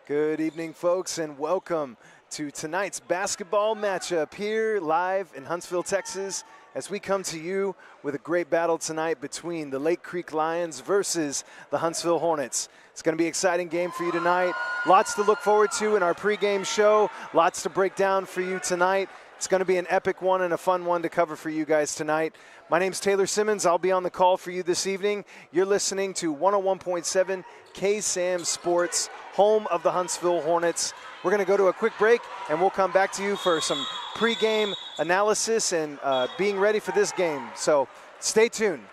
Good evening, folks, and welcome to tonight's basketball matchup here live in Huntsville, Texas, as we come to you with a great battle tonight between the Lake Creek Lions versus the Huntsville Hornets. It's going to be an exciting game for you tonight. Lots to look forward to in our pregame show. Lots to break down for you tonight. It's going to be an epic one and a fun one to cover for you guys tonight. My name's Taylor Simmons. I'll be on the call for you this evening. You're listening to 101.7 KSAM Sports, home of the Huntsville Hornets. We're going to go to a quick break, and we'll come back to you for some pregame analysis and being ready for this game. So stay tuned.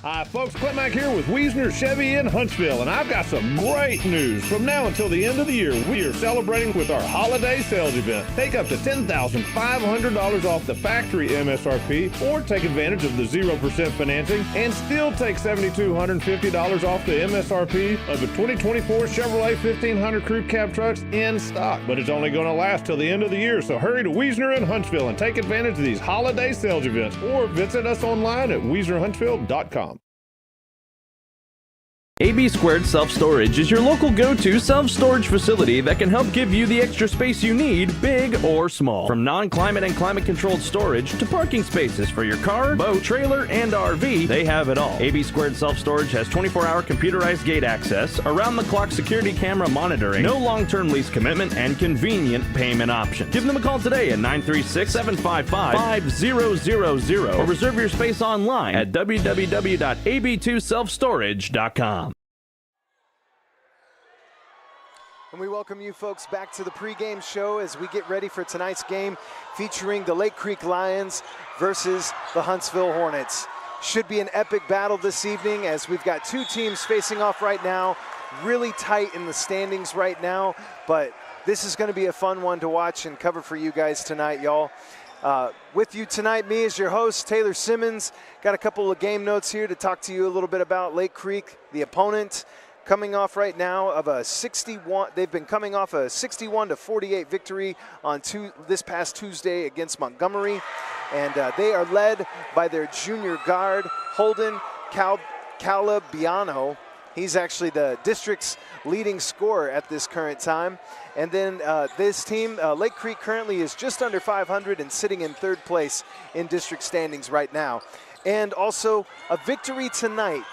Hi folks, Clint Mack here with Wiesner Chevy in Huntsville, and I've got some great news. From now until the end of the year, we are celebrating with our holiday sales event. Take up to $10,500 off the factory MSRP, or take advantage of the 0% financing and still take $7,250 off the MSRP of the 2024 Chevrolet 1500 Crew Cab trucks in stock. But it's only going to last till the end of the year, so hurry to Wiesner in Huntsville and take advantage of these holiday sales events, or visit us online at wiesnerhuntsville.com. AB Squared Self-Storage is your local go-to self-storage facility that can help give you the extra space you need, big or small. From non-climate and climate-controlled storage to parking spaces for your car, boat, trailer, and RV, they have it all. AB Squared Self-Storage has 24-hour computerized gate access, around-the-clock security camera monitoring, no long-term lease commitment, and convenient payment options. Give them a call today at 936-755-5000 or reserve your space online at www.ab2selfstorage.com. And we welcome you folks back to the pregame show as we get ready for tonight's game featuring the Lake Creek Lions versus the Huntsville Hornets. Should be an epic battle this evening as we've got two teams facing off right now, really tight in the standings right now, but this is going to be a fun one to watch and cover for you guys tonight, y'all. With you tonight, me as your host, Taylor Simmons. Got a couple of game notes here to talk to you a little bit about Lake Creek, the opponent. Coming off right now of a 61, they've been coming off a 61-48 victory on this past Tuesday against Montgomery, and they are led by their junior guard Holden Calabiano. He's actually the district's leading scorer at this current time. And then this team, Lake Creek, currently is just under 500 and sitting in third place in district standings right now. And also a victory tonight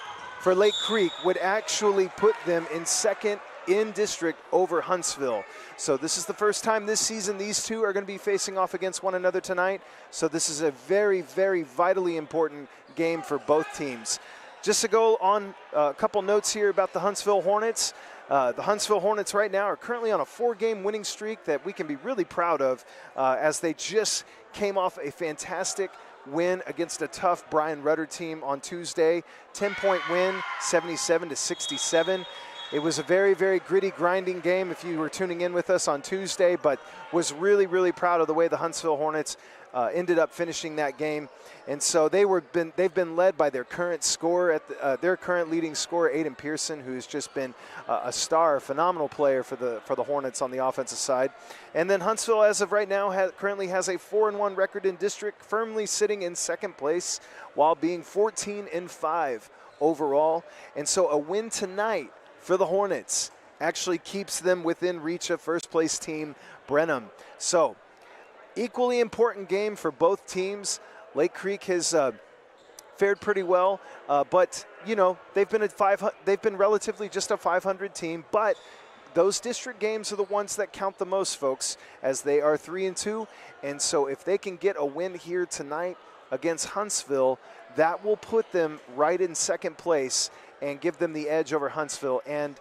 for Lake Creek would actually put them in second in district over Huntsville. So this is the first time this season these two are going to be facing off against one another tonight. So this is a very, very vitally important game for both teams. Just to go on a couple notes here about the Huntsville Hornets. The Huntsville Hornets right now are currently on a 4-game winning streak that we can be really proud of as they just came off a fantastic win against a tough Brian Rudder team on Tuesday. 10-point win, 77-67. It was a very, very gritty, grinding game if you were tuning in with us on Tuesday, but was really, really proud of the way the Huntsville Hornets ended up finishing that game. And so they've been led by their current scorer, their current leading scorer, Aiden Pearson, who's just been a star, a phenomenal player for the Hornets on the offensive side. And then Huntsville, as of right now, currently has a 4-1 record in district, firmly sitting in second place while being 14-5 overall. And so a win tonight for the Hornets actually keeps them within reach of first place team Brenham. So equally important game for both teams. Lake Creek has fared pretty well, but you know they've been relatively just a 500 team. But those district games are the ones that count the most, folks, as they are 3-2. And so if they can get a win here tonight against Huntsville, that will put them right in second place and give them the edge over Huntsville. And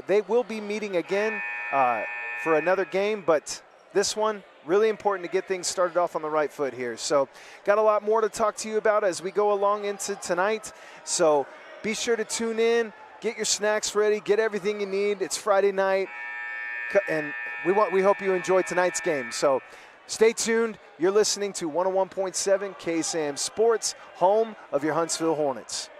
they will be meeting again for another game, but this one, really important to get things started off on the right foot here. So got a lot more to talk to you about as we go along into tonight. So be sure to tune in, get your snacks ready, get everything you need. It's Friday night, and we hope you enjoy tonight's game. So stay tuned. You're listening to 101.7 KSAM Sports, home of your Huntsville Hornets.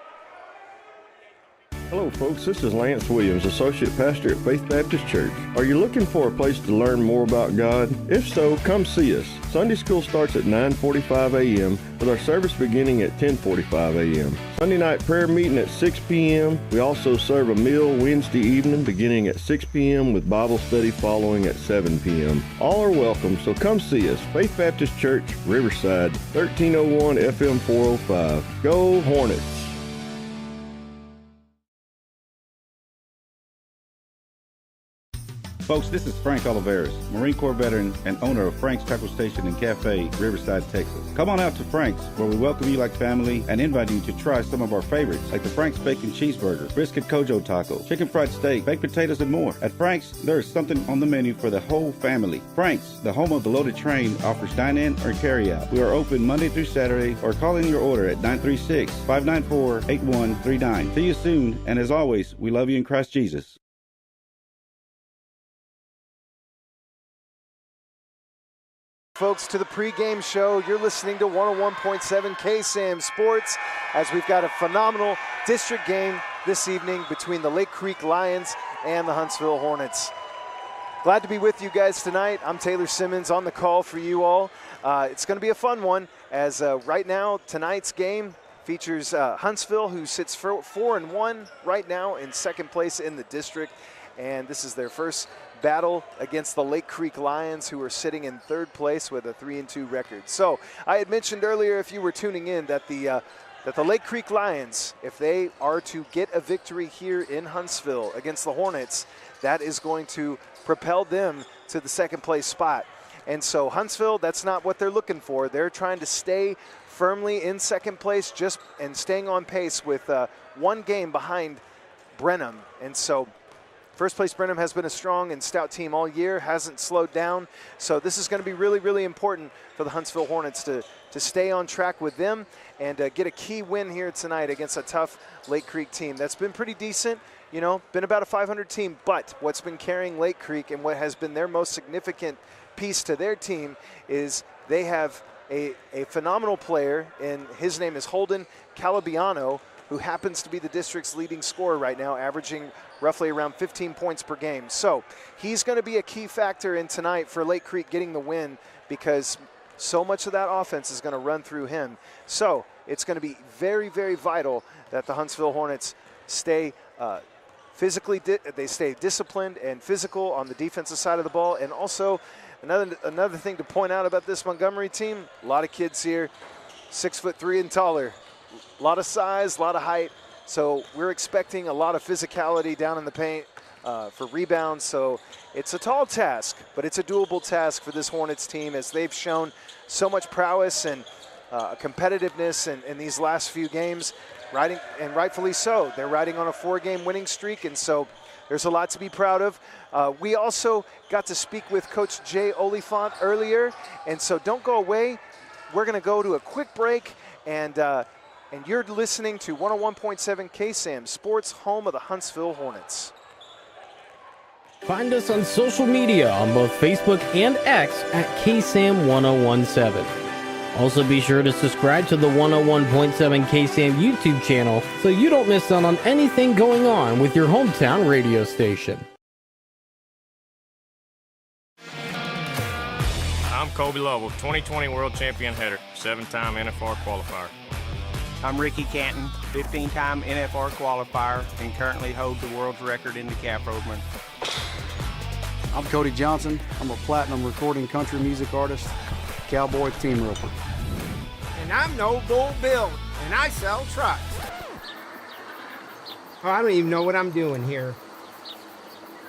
Hello, folks. This is Lance Williams, Associate Pastor at Faith Baptist Church. Are you looking for a place to learn more about God? If so, come see us. Sunday school starts at 9:45 a.m. with our service beginning at 10:45 a.m. Sunday night prayer meeting at 6 p.m. We also serve a meal Wednesday evening beginning at 6 p.m. with Bible study following at 7 p.m. All are welcome, so come see us. Faith Baptist Church, Riverside, 1301 FM 405. Go Hornets! Folks, this is Frank Oliveras, Marine Corps veteran and owner of Frank's Taco Station and Cafe, Riverside, Texas. Come on out to Frank's, where we welcome you like family and invite you to try some of our favorites, like the Frank's Bacon Cheeseburger, Brisket Kojo Taco, Chicken Fried Steak, Baked Potatoes, and more. At Frank's, there is something on the menu for the whole family. Frank's, the home of the loaded train, offers dine-in or carry-out. We are open Monday through Saturday, or call in your order at 936-594-8139. See you soon, and as always, we love you in Christ Jesus. Folks, to the pregame show. You're listening to 101.7 KSAM Sports as we've got a phenomenal district game this evening between the Lake Creek Lions and the Huntsville Hornets. Glad to be with you guys tonight. I'm Taylor Simmons on the call for you all. It's going to be a fun one as right now tonight's game features Huntsville, who sits 4-1 right now in second place in the district, and this is their first battle against the Lake Creek Lions, who are sitting in third place with a 3-2 record. So I had mentioned earlier, if you were tuning in, that the Lake Creek Lions, if they are to get a victory here in Huntsville against the Hornets, that is going to propel them to the second place spot. And so Huntsville, that's not what they're looking for. They're trying to stay firmly in second place and staying on pace with one game behind Brenham. And so first place Brenham has been a strong and stout team all year, hasn't slowed down. So this is going to be really, really important for the Huntsville Hornets to stay on track with them and get a key win here tonight against a tough Lake Creek team that's been pretty decent, you know, been about a 500 team. But what's been carrying Lake Creek and what has been their most significant piece to their team is they have a phenomenal player, and his name is Holden Calabiano, who happens to be the district's leading scorer right now, averaging roughly around 15 points per game. So he's going to be a key factor in tonight for Lake Creek getting the win, because so much of that offense is going to run through him. So it's going to be very, very vital that the Huntsville Hornets stay they stay disciplined and physical on the defensive side of the ball. And also another thing to point out about this Montgomery team, a lot of kids here, 6'3" and taller. A lot of size, a lot of height, so we're expecting a lot of physicality down in the paint for rebounds. So it's a tall task, but it's a doable task for this Hornets team, as they've shown so much prowess and competitiveness in these last few games, and rightfully so. They're riding on a 4-game winning streak, and so there's a lot to be proud of. We also got to speak with Coach Jay Oliphant earlier, and so don't go away. We're going to go to a quick break, and you're listening to 101.7 KSAM Sports, home of the Huntsville Hornets. Find us on social media on both Facebook and X at KSAM-1017. Also be sure to subscribe to the 101.7 KSAM YouTube channel so you don't miss out on anything going on with your hometown radio station. I'm Kobe Lovell, 2020 World Champion header, 7-time NFR qualifier. I'm Ricky Canton, 15-time NFR qualifier, and currently hold the world's record in the calf rovement. I'm Cody Johnson. I'm a platinum recording country music artist, cowboy team roper. And I'm No Bull Bill, and I sell trucks. Oh, I don't even know what I'm doing here.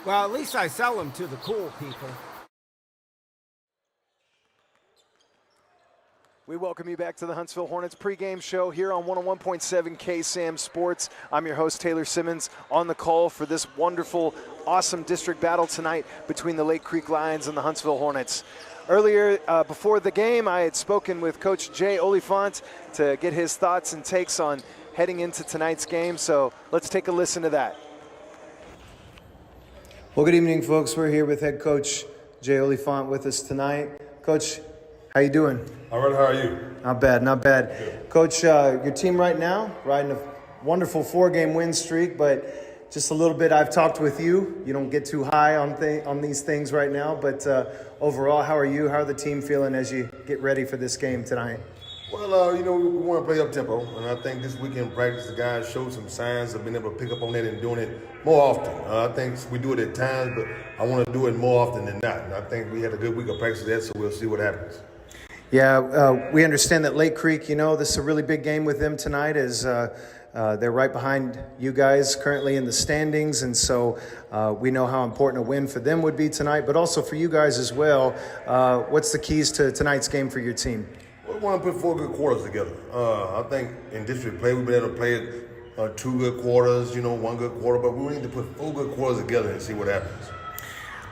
Well, at least I sell them to the cool people. We welcome you back to the Huntsville Hornets pregame show here on 101.7 KSAM Sports. I'm your host, Taylor Simmons, on the call for this wonderful, awesome district battle tonight between the Lake Creek Lions and the Huntsville Hornets. Earlier, before the game, I had spoken with Coach Jay Oliphant to get his thoughts and takes on heading into tonight's game, so let's take a listen to that. Well, good evening, folks. We're here with head coach Jay Oliphant with us tonight. Coach, how you doing? All right, how are you? Not bad, not bad. Good. Coach, your team right now riding a wonderful 4-game win streak, but just a little bit I've talked with you. You don't get too high on these things right now, but overall, how are you? How are the team feeling as you get ready for this game tonight? Well, we want to play up-tempo, and I think this weekend practice, the guys showed some signs of being able to pick up on that and doing it more often. I think we do it at times, but I want to do it more often than not. And I think we had a good week of practice of that, so we'll see what happens. Yeah, we understand that Lake Creek, this is a really big game with them tonight as they're right behind you guys currently in the standings, and so we know how important a win for them would be tonight, but also for you guys as well. What's the keys to tonight's game for your team? We want to put 4 good quarters together. I think in district play, we've been able to play it 2 good quarters, 1 good quarter, but we need to put 4 good quarters together and see what happens.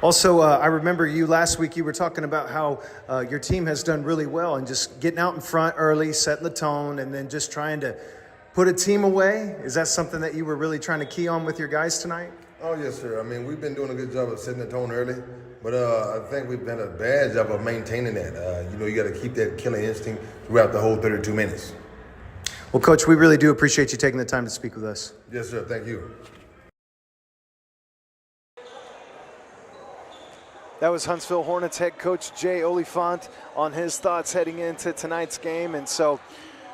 Also, I remember you last week, you were talking about how your team has done really well and just getting out in front early, setting the tone, and then just trying to put a team away. Is that something that you were really trying to key on with your guys tonight? Oh, yes, sir. I mean, we've been doing a good job of setting the tone early, but I think we've done a bad job of maintaining that. You got to keep that killer instinct throughout the whole 32 minutes. Well, Coach, we really do appreciate you taking the time to speak with us. Yes, sir. Thank you. That was Huntsville Hornets head coach Jay Oliphant on his thoughts heading into tonight's game. And so,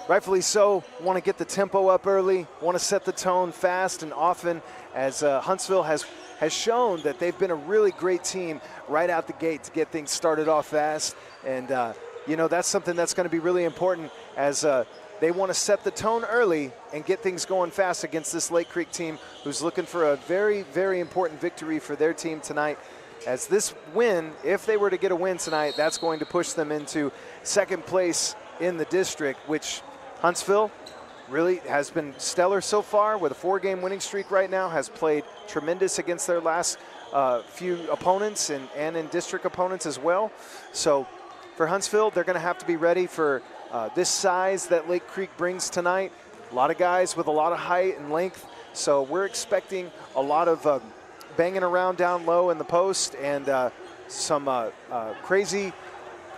rightfully so, want to get the tempo up early, want to set the tone fast and often, as Huntsville has shown that they've been a really great team right out the gate to get things started off fast. And, that's something that's going to be really important as they want to set the tone early and get things going fast against this Lake Creek team who's looking for a very, very important victory for their team tonight. As this win, if they were to get a win tonight, that's going to push them into second place in the district, which Huntsville really has been stellar so far with a 4-game winning streak right now, has played tremendous against their last few opponents and in district opponents as well. So for Huntsville, they're going to have to be ready for this size that Lake Creek brings tonight. A lot of guys with a lot of height and length, so we're expecting a lot of banging around down low in the post and some crazy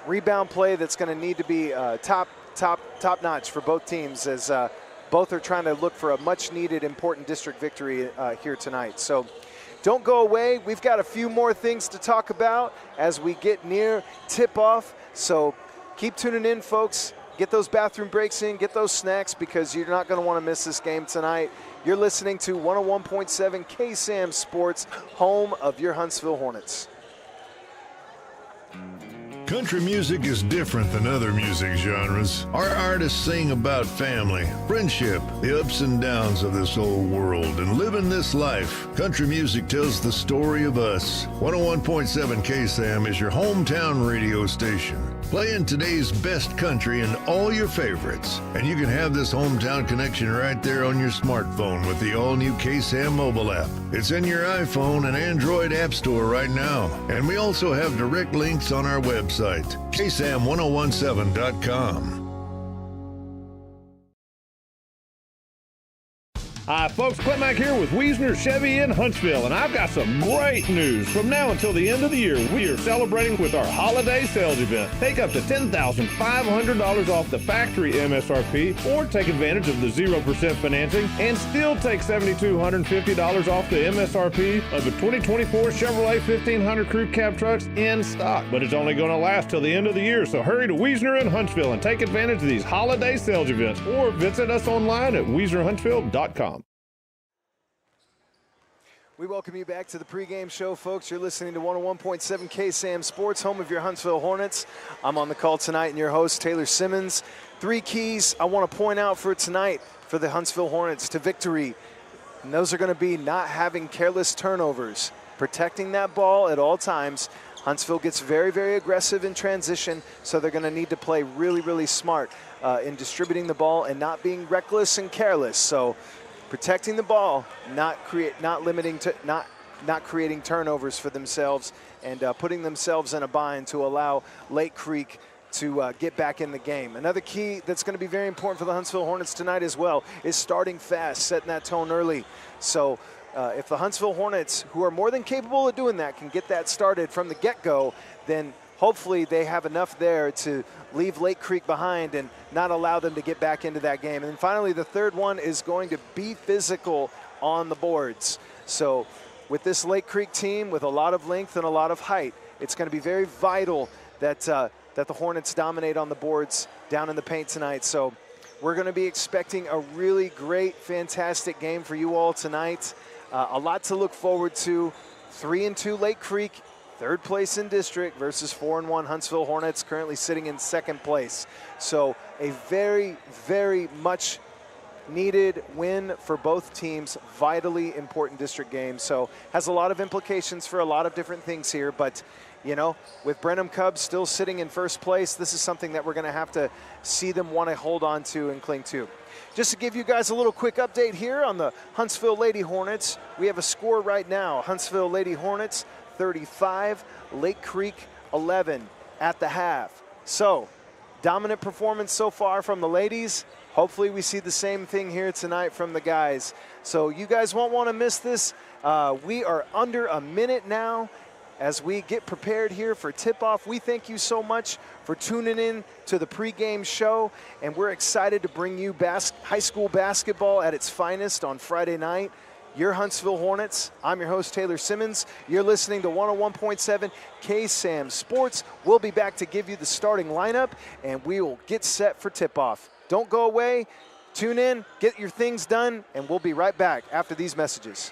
rebound play that's going to need to be top notch for both teams, as both are trying to look for a much needed important district victory here tonight. So don't go away. We've got a few more things to talk about as we get near tip off. So keep tuning in, folks. Get those bathroom breaks in, get those snacks, because you're not going to want to miss this game tonight. You're listening to 101.7 KSAM Sports, home of your Huntsville Hornets. Country music is different than other music genres. Our artists sing about family, friendship, the ups and downs of this old world, and living this life. Country music tells the story of us. 101.7 KSAM is your hometown radio station, playing today's best country and all your favorites. And you can have this hometown connection right there on your smartphone with the all-new KSAM mobile app. It's in your iPhone and Android app store right now. And we also have direct links on our website, ksam1017.com. Hi, folks. Clint Mack here with Wiesner Chevy in Huntsville, and I've got some great news. From now until the end of the year, we are celebrating with our holiday sales event. Take up to $10,500 off the factory MSRP, or take advantage of the 0% financing and still take $7,250 off the MSRP of the 2024 Chevrolet 1500 Crew Cab trucks in stock. But it's only going to last till the end of the year, so hurry to Wiesner in Huntsville and take advantage of these holiday sales events, or visit us online at wiesnerhuntsville.com. We welcome you back to the pregame show, folks. You're listening to 101.7 KSAM Sports, home of your Huntsville Hornets. I'm on the call tonight and your host, Taylor Simmons. 3 keys I want to point out for tonight for the Huntsville Hornets to victory. And those are going to be not having careless turnovers, protecting that ball at all times. Huntsville gets very, very aggressive in transition, so they're going to need to play really, really smart in distributing the ball and not being reckless and careless. So protecting the ball, not creating turnovers for themselves, and putting themselves in a bind to allow Lake Creek to get back in the game. Another key that's going to be very important for the Huntsville Hornets tonight as well is starting fast, setting that tone early. So if the Huntsville Hornets, who are more than capable of doing that, can get that started from the get-go, then hopefully they have enough there to leave Lake Creek behind and not allow them to get back into that game. And then finally, the third one is going to be physical on the boards. So with this Lake Creek team with a lot of length and a lot of height, it's going to be very vital that the Hornets dominate on the boards down in the paint tonight. So we're going to be expecting a really great, fantastic game for you all tonight. A lot to look forward to. 3-2 Lake Creek, third place in district versus 4-1 Huntsville Hornets, currently sitting in second place. So a very, very much needed win for both teams, vitally important district game. So has a lot of implications for a lot of different things here, but you know, with Brenham Cubs still sitting in first place, this is something that we're going to have to see them want to hold on to and cling to. Just to give you guys a little quick update here on the Huntsville Lady Hornets, we have a score right now. Huntsville Lady Hornets 35, Lake Creek 11 at the half. So dominant performance so far from the ladies. Hopefully we see the same thing here tonight from the guys. So you guys won't want to miss this. We are under a minute now as we get prepared here for tip-off. We thank you so much for tuning in to the pregame show, and we're excited to bring you high school basketball at its finest on Friday night. Your Huntsville Hornets. I'm your host, Taylor Simmons. You're listening to 101.7 KSAM Sports. We'll be back to give you the starting lineup, and we will get set for tip-off. Don't go away. Tune in, get your things done, and we'll be right back after these messages.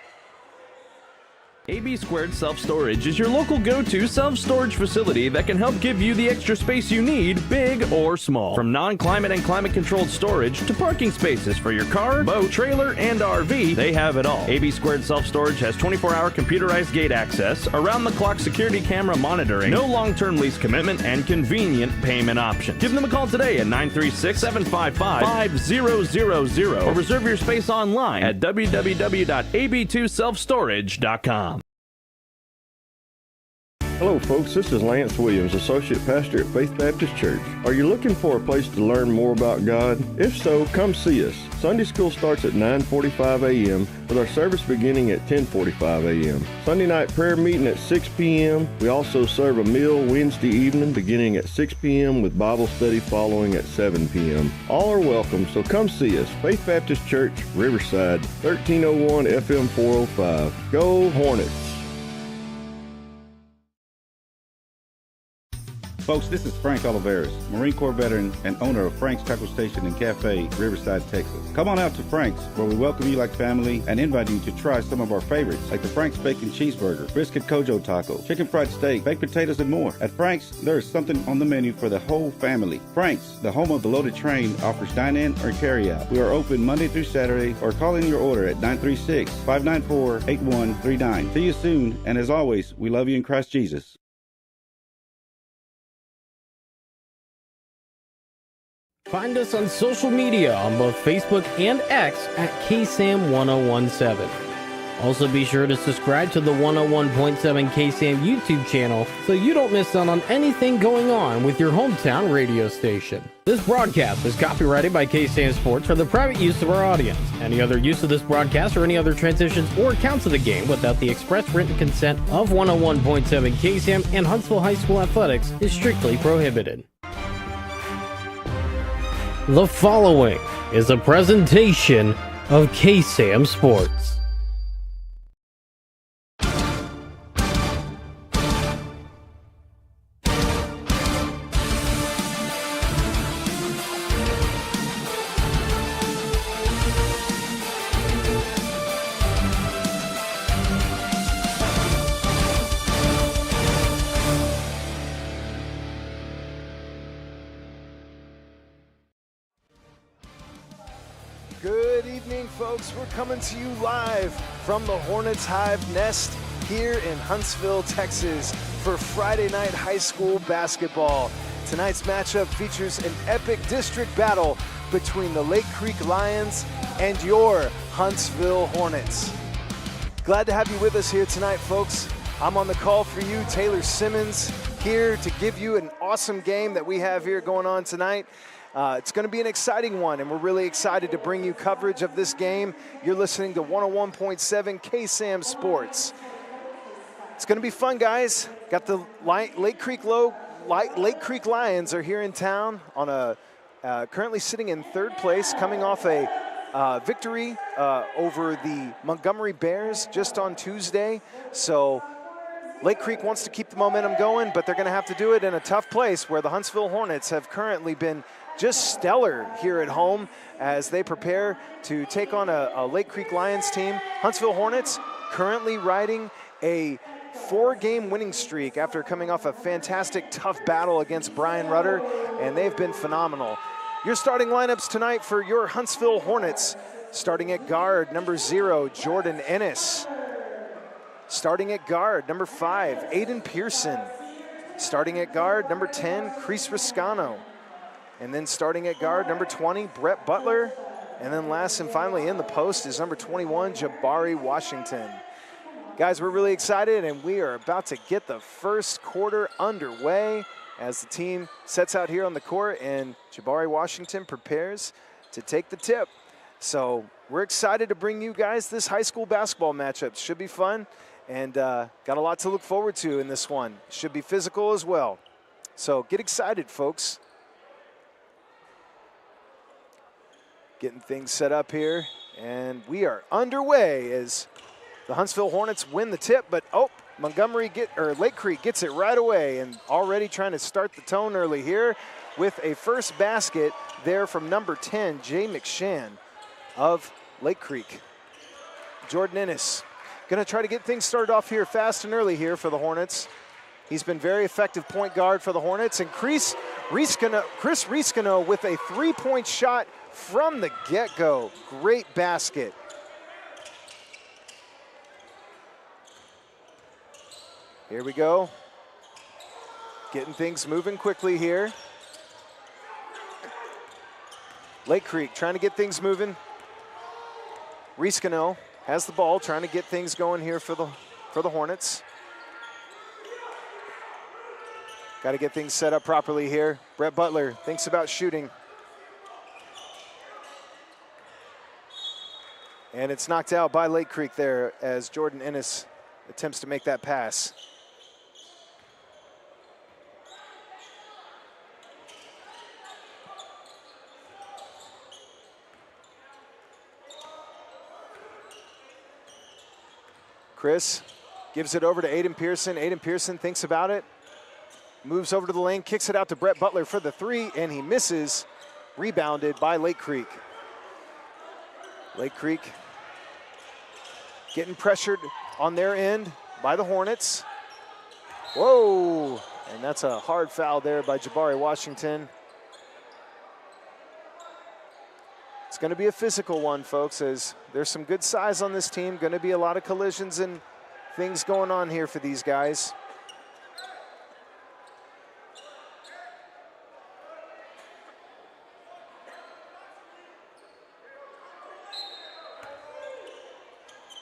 AB Squared Self-Storage is your local go-to self-storage facility that can help give you the extra space you need, big or small. From non-climate and climate-controlled storage to parking spaces for your car, boat, trailer, and RV, they have it all. AB Squared Self-Storage has 24-hour computerized gate access, around-the-clock security camera monitoring, no long-term lease commitment, and convenient payment options. Give them a call today at 936-755-5000 or reserve your space online at www.ab2selfstorage.com. Hello folks, this is Lance Williams, Associate Pastor at Faith Baptist Church. Are you looking for a place to learn more about God? If so, come see us. Sunday school starts at 9:45 a.m. with our service beginning at 10:45 a.m. Sunday night prayer meeting at 6 p.m. We also serve a meal Wednesday evening beginning at 6 p.m. with Bible study following at 7 p.m. All are welcome, so come see us. Faith Baptist Church, Riverside, 1301 FM 405. Go Hornets! Folks, this is Frank Oliveris, Marine Corps veteran and owner of Frank's Tackle Station and Cafe, Riverside, Texas. Come on out to Frank's, where we welcome you like family and invite you to try some of our favorites, like the Frank's Bacon Cheeseburger, Brisket Kojo Taco, Chicken Fried Steak, Baked Potatoes, and more. At Frank's, there is something on the menu for the whole family. Frank's, the home of the loaded train, offers dine-in or carry-out. We are open Monday through Saturday, or call in your order at 936-594-8139. See you soon, and as always, we love you in Christ Jesus. Find us on social media on both Facebook and X at KSAM-1017. Also be sure to subscribe to the 101.7 KSAM YouTube channel so you don't miss out on anything going on with your hometown radio station. This broadcast is copyrighted by KSAM Sports for the private use of our audience. Any other use of this broadcast or any other transitions or counts of the game without the express written consent of 101.7 KSAM and Huntsville High School Athletics is strictly prohibited. The following is a presentation of KSAM Sports. Good evening, folks. We're coming to you live from the Hornets Hive Nest here in Huntsville, Texas for Friday night high school basketball. Tonight's matchup features an epic district battle between the Lake Creek Lions and your Huntsville Hornets. Glad to have you with us here tonight, folks. I'm on the call for you, Taylor Simmons, here to give you an awesome game that we have here going on tonight. It's going to be an exciting one, and we're really excited to bring you coverage of this game. You're listening to 101.7 KSAM Sports. It's going to be fun, guys. Got the Lake Creek Lake Creek Lions are here in town on a currently sitting in third place, coming off a victory over the Montgomery Bears just on Tuesday. So Lake Creek wants to keep the momentum going, but they're going to have to do it in a tough place where the Huntsville Hornets have currently been just stellar here at home as they prepare to take on a Lake Creek Lions team. Huntsville Hornets currently riding a 4-game winning streak after coming off a fantastic, tough battle against Brian Rudder, and they've been phenomenal. Your starting lineups tonight for your Huntsville Hornets. Starting at guard, number 0, Jordan Ennis. Starting at guard, number 5, Aiden Pearson. Starting at guard, number 10, Chris Riscano. And then starting at guard, number 20, Brett Butler. And then last and finally in the post is number 21, Jabari Washington. Guys, we're really excited, and we are about to get the first quarter underway as the team sets out here on the court, and Jabari Washington prepares to take the tip. So we're excited to bring you guys this high school basketball matchup. Should be fun. And got a lot to look forward to in this one. Should be physical as well. So get excited, folks. Getting things set up here. And we are underway as the Huntsville Hornets win the tip. But, Lake Creek gets it right away and already trying to start the tone early here with a first basket there from number 10, Jay McShann of Lake Creek. Jordan Ennis going to try to get things started off here fast and early here for the Hornets. He's been very effective point guard for the Hornets. And Chris Riscano with a 3-point shot from the get-go. Great basket. Here we go. Getting things moving quickly here. Lake Creek trying to get things moving. Riscano has the ball, trying to get things going here for the Hornets. Got to get things set up properly here. Brett Butler thinks about shooting. And it's knocked out by Lake Creek there as Jordan Ennis attempts to make that pass. Chris gives it over to Aiden Pearson. Aiden Pearson thinks about it, moves over to the lane, kicks it out to Brett Butler for the 3, and he misses. Rebounded by Lake Creek. Lake Creek getting pressured on their end by the Hornets. Whoa, and that's a hard foul there by Jabari Washington. It's going to be a physical one, folks, as there's some good size on this team. Going to be a lot of collisions and things going on here for these guys.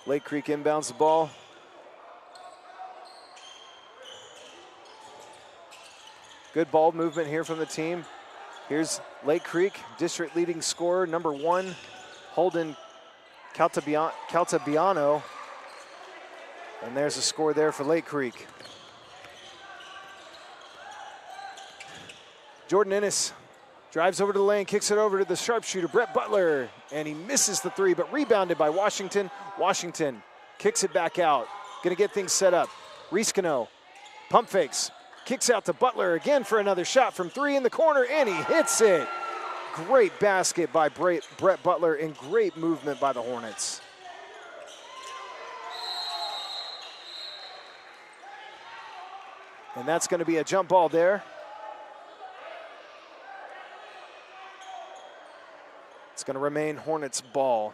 Lake Creek inbounds the ball. Good ball movement here from the team. Here's Lake Creek, district leading scorer, number 1, Holden Caltabiano. And there's a score there for Lake Creek. Jordan Ennis drives over to the lane, kicks it over to the sharpshooter, Brett Butler, and he misses the 3, but rebounded by Washington. Washington kicks it back out. Gonna get things set up. Riscano, pump fakes. Kicks out to Butler again for another shot from 3 in the corner, and he hits it. Great basket by Brett Butler and great movement by the Hornets. And that's going to be a jump ball there. It's going to remain Hornets ball.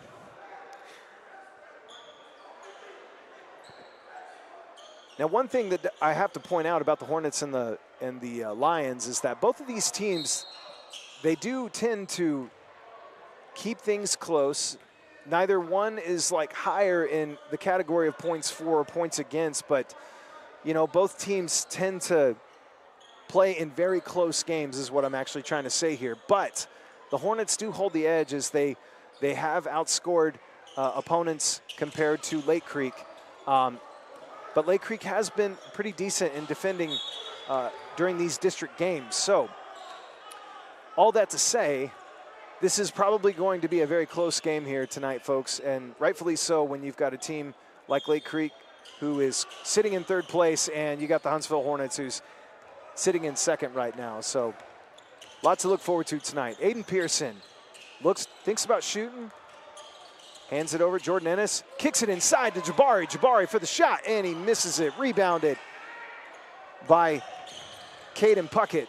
Now, one thing that I have to point out about the Hornets and the Lions is that both of these teams, they do tend to keep things close. Neither one is like higher in the category of points for or points against, but you know, both teams tend to play in very close games is what I'm actually trying to say here. But the Hornets do hold the edge as they have outscored opponents compared to Lake Creek. But Lake Creek has been pretty decent in defending during these district games. So all that to say, this is probably going to be a very close game here tonight, folks, and rightfully so when you've got a team like Lake Creek who is sitting in third place, and you got the Huntsville Hornets who's sitting in second right now. So lots to look forward to tonight. Aiden Pearson thinks about shooting, hands it over. Jordan Ennis kicks it inside to Jabari. Jabari for the shot, and he misses it. Rebounded by Caden Puckett.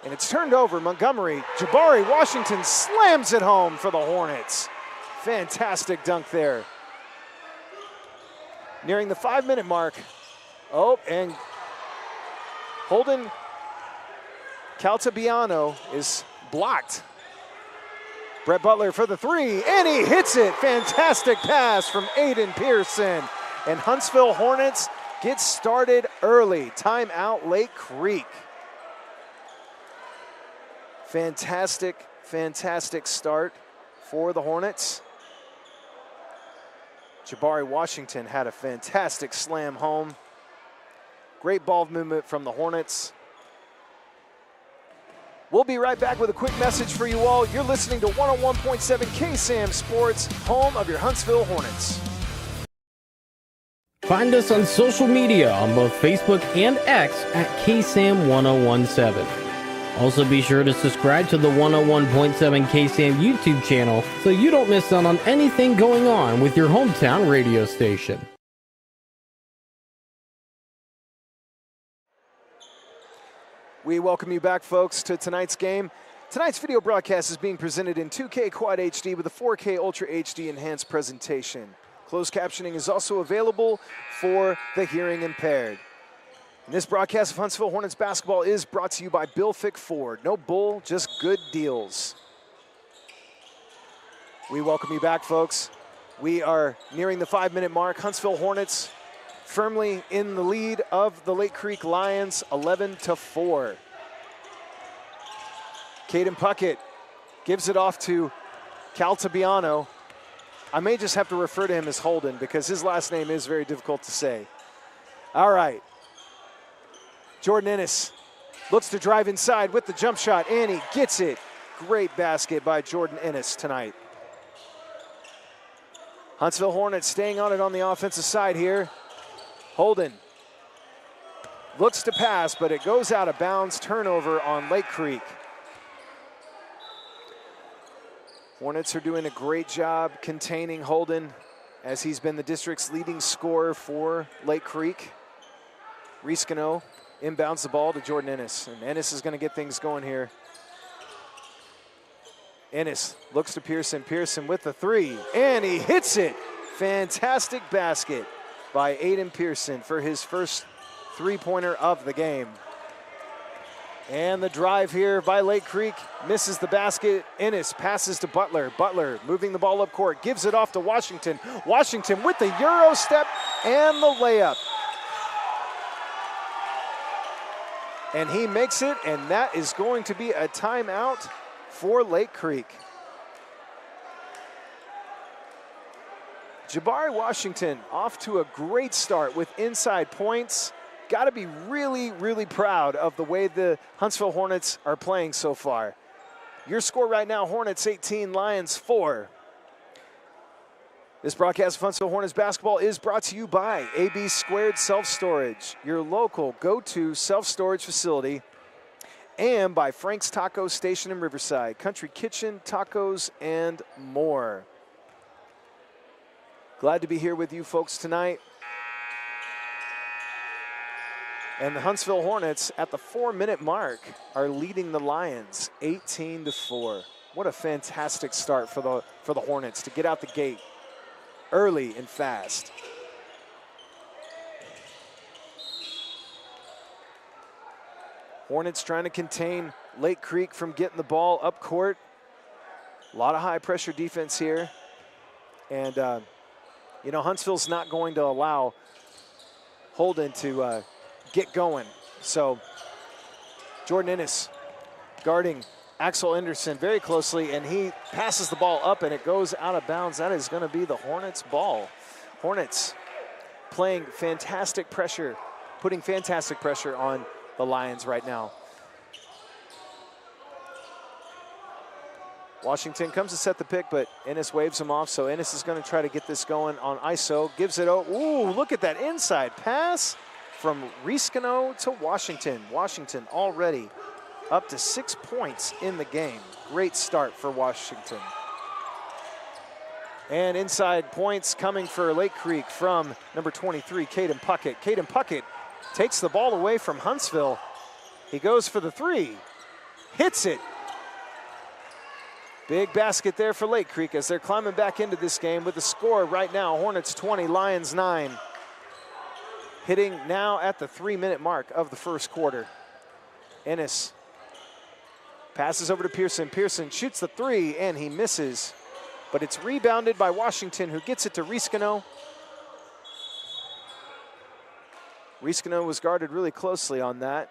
And it's turned over. Montgomery, Jabari Washington slams it home for the Hornets. Fantastic dunk there. Nearing the 5-minute mark. Oh, and Holden Caltabiano is blocked. Brett Butler for the three, and he hits it. Fantastic pass from Aiden Pearson. And Huntsville Hornets get started early. Timeout Lake Creek. Fantastic, fantastic start for the Hornets. Jabari Washington had a fantastic slam home. Great ball movement from the Hornets. We'll be right back with a quick message for you all. You're listening to 101.7 KSAM Sports, home of your Huntsville Hornets. Find us on social media on both Facebook and X at KSAM-1017. Also be sure to subscribe to the 101.7 KSAM YouTube channel so you don't miss out on anything going on with your hometown radio station. We welcome you back, folks, to tonight's game. Tonight's video broadcast is being presented in 2K Quad HD with a 4K Ultra HD enhanced presentation. Closed captioning is also available for the hearing impaired. And this broadcast of Huntsville Hornets basketball is brought to you by Bill Fick Ford. No bull, just good deals. We welcome you back, folks. We are nearing the 5-minute mark. Huntsville Hornets firmly in the lead of the Lake Creek Lions, 11-4. Caden Puckett gives it off to Caltabiano. I may just have to refer to him as Holden because his last name is very difficult to say. All right. Jordan Ennis looks to drive inside with the jump shot, and he gets it. Great basket by Jordan Ennis tonight. Huntsville Hornets staying on it on the offensive side here. Holden looks to pass, but it goes out of bounds. Turnover on Lake Creek. Hornets are doing a great job containing Holden as he's been the district's leading scorer for Lake Creek. Riscano inbounds the ball to Jordan Ennis, and Ennis is going to get things going here. Ennis looks to Pearson. Pearson with the three, and he hits it. Fantastic basket by Aiden Pearson for his first three-pointer of the game. And the drive here by Lake Creek misses the basket. Ennis passes to Butler. Butler moving the ball up court, gives it off to Washington. Washington with the Euro step and the layup. And he makes it, and that is going to be a timeout for Lake Creek. Jabari Washington off to a great start with inside points. Got to be really, really proud of the way the Huntsville Hornets are playing so far. Your score right now, Hornets 18, Lions 4. This broadcast of Huntsville Hornets basketball is brought to you by AB Squared Self-Storage, your local go-to self-storage facility, and by Frank's Taco Station in Riverside, Country Kitchen, tacos, and more. Glad to be here with you folks tonight. And the Huntsville Hornets at the 4-minute mark are leading the Lions 18-4. What a fantastic start for the Hornets to get out the gate early and fast. Hornets trying to contain Lake Creek from getting the ball up court. A lot of high pressure defense here. And, you know, Huntsville's not going to allow Holden to get going. So Jordan Ennis guarding Axel Anderson very closely, and he passes the ball up and it goes out of bounds. That is going to be the Hornets' ball. Hornets playing fantastic pressure, putting fantastic pressure on the the Lions right now. Washington comes to set the pick, but Ennis waves him off, so Ennis is going to try to get this going on ISO. Gives it, ooh, look at that inside pass from Riscano to Washington. Washington already up to 6 points in the game. Great start for Washington. And inside points coming for Lake Creek from number 23, Caden Puckett. Caden Puckett takes the ball away from Huntsville. He goes for the three, hits it. Big basket there for Lake Creek as they're climbing back into this game with the score right now, Hornets 20, Lions 9. Hitting now at the 3-minute mark of the first quarter. Ennis passes over to Pearson. Pearson shoots the three and he misses, but it's rebounded by Washington, who gets it to Riscano. Riscano was guarded really closely on that.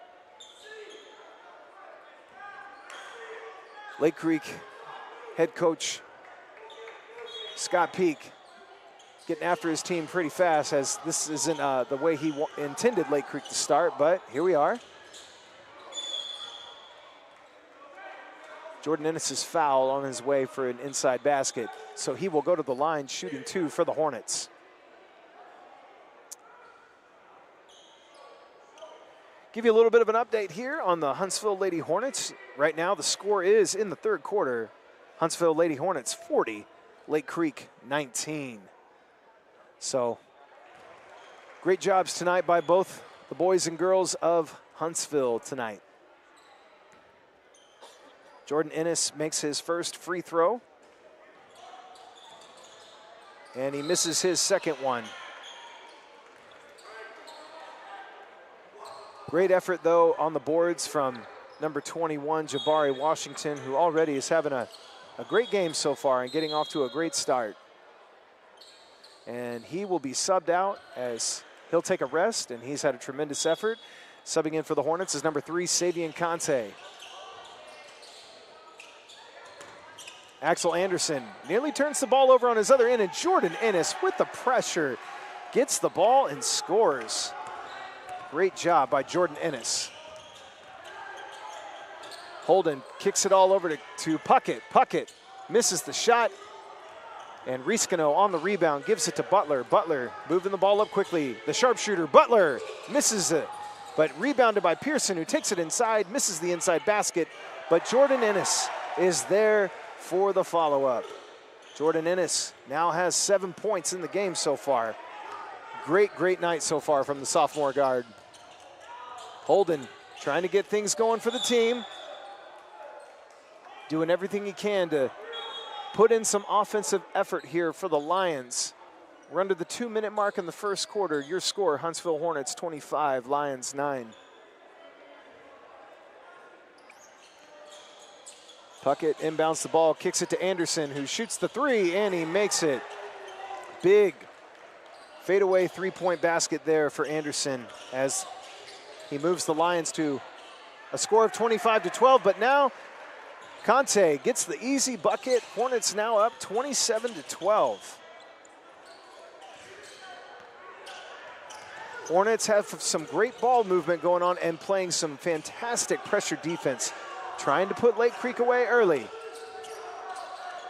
Lake Creek head coach Scott Peak getting after his team pretty fast, as this isn't the way he intended Lake Creek to start, but here we are. Jordan Ennis' foul on his way for an inside basket, so he will go to the line shooting 2 for the Hornets. Give you a little bit of an update here on the Huntsville Lady Hornets. Right now the score is in the third quarter, Huntsville Lady Hornets 40, Lake Creek 19. So great jobs tonight by both the boys and girls of Huntsville tonight. Jordan Ennis makes his first free throw, and he misses his second one. Great effort, though, on the boards from number 21, Jabari Washington, who already is having a great game so far and getting off to a great start. And he will be subbed out as he'll take a rest, and he's had a tremendous effort. Subbing in for the Hornets is number 3, Savian Conte. Axel Anderson nearly turns the ball over on his other end, and Jordan Ennis with the pressure gets the ball and scores. Great job by Jordan Ennis. Holden kicks it all over to Puckett. Puckett misses the shot, and Riscano on the rebound gives it to Butler. Butler moving the ball up quickly. The sharpshooter, Butler, misses it, but rebounded by Pearson, who takes it inside, misses the inside basket, but Jordan Ennis is there for the follow-up. Jordan Ennis now has 7 points in the game so far. Great night so far from the sophomore guard. Holden trying to get things going for the team. Doing everything he can to put in some offensive effort here for the Lions. We're under the 2-minute mark in the first quarter. Your score, Huntsville Hornets 25, Lions 9. Puckett inbounds the ball, kicks it to Anderson, who shoots the three, and he makes it. Big fadeaway three-point basket there for Anderson as he moves the Lions to a score of 25-12, but now Conte gets the easy bucket. Hornets now up 27-12. Hornets have some great ball movement going on and playing some fantastic pressure defense, trying to put Lake Creek away early.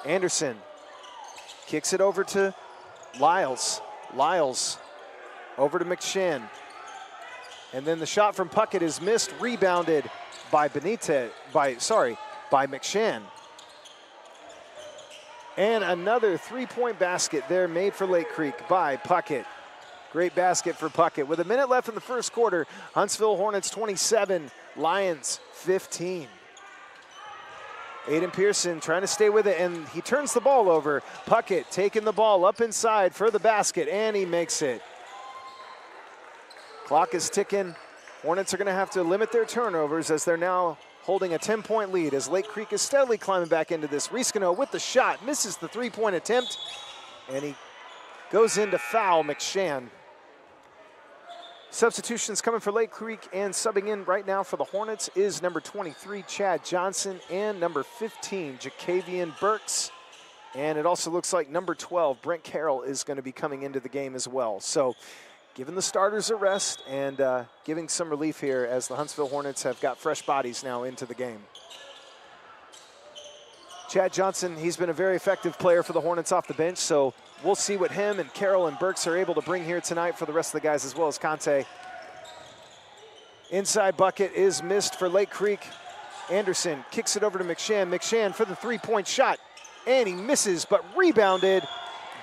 Anderson kicks it over to Lyles. Lyles over to McShann. And then the shot from Puckett is missed, rebounded by McShann. And another three-point basket there made for Lake Creek by Puckett. Great basket for Puckett. With a minute left in the first quarter, Huntsville Hornets 27, Lions 15. Aiden Pearson trying to stay with it, and he turns the ball over. Puckett taking the ball up inside for the basket, and he makes it. Clock is ticking. Hornets are going to have to limit their turnovers as they're now holding a 10-point lead as Lake Creek is steadily climbing back into this. Riscano with the shot, misses the three-point attempt, and he goes in to foul McShann. Substitutions coming for Lake Creek, and subbing in right now for the Hornets is number 23, Chad Johnson, and number 15, Jacavian Burks. And it also looks like number 12, Brent Carroll, is going to be coming into the game as well. So giving the starters a rest and giving some relief here as the Huntsville Hornets have got fresh bodies now into the game. Chad Johnson, he's been a very effective player for the Hornets off the bench, so we'll see what him and Carroll and Burks are able to bring here tonight for the rest of the guys, as well as Conte. Inside bucket is missed for Lake Creek. Anderson kicks it over to McShann. McShann for the three-point shot, and he misses, but rebounded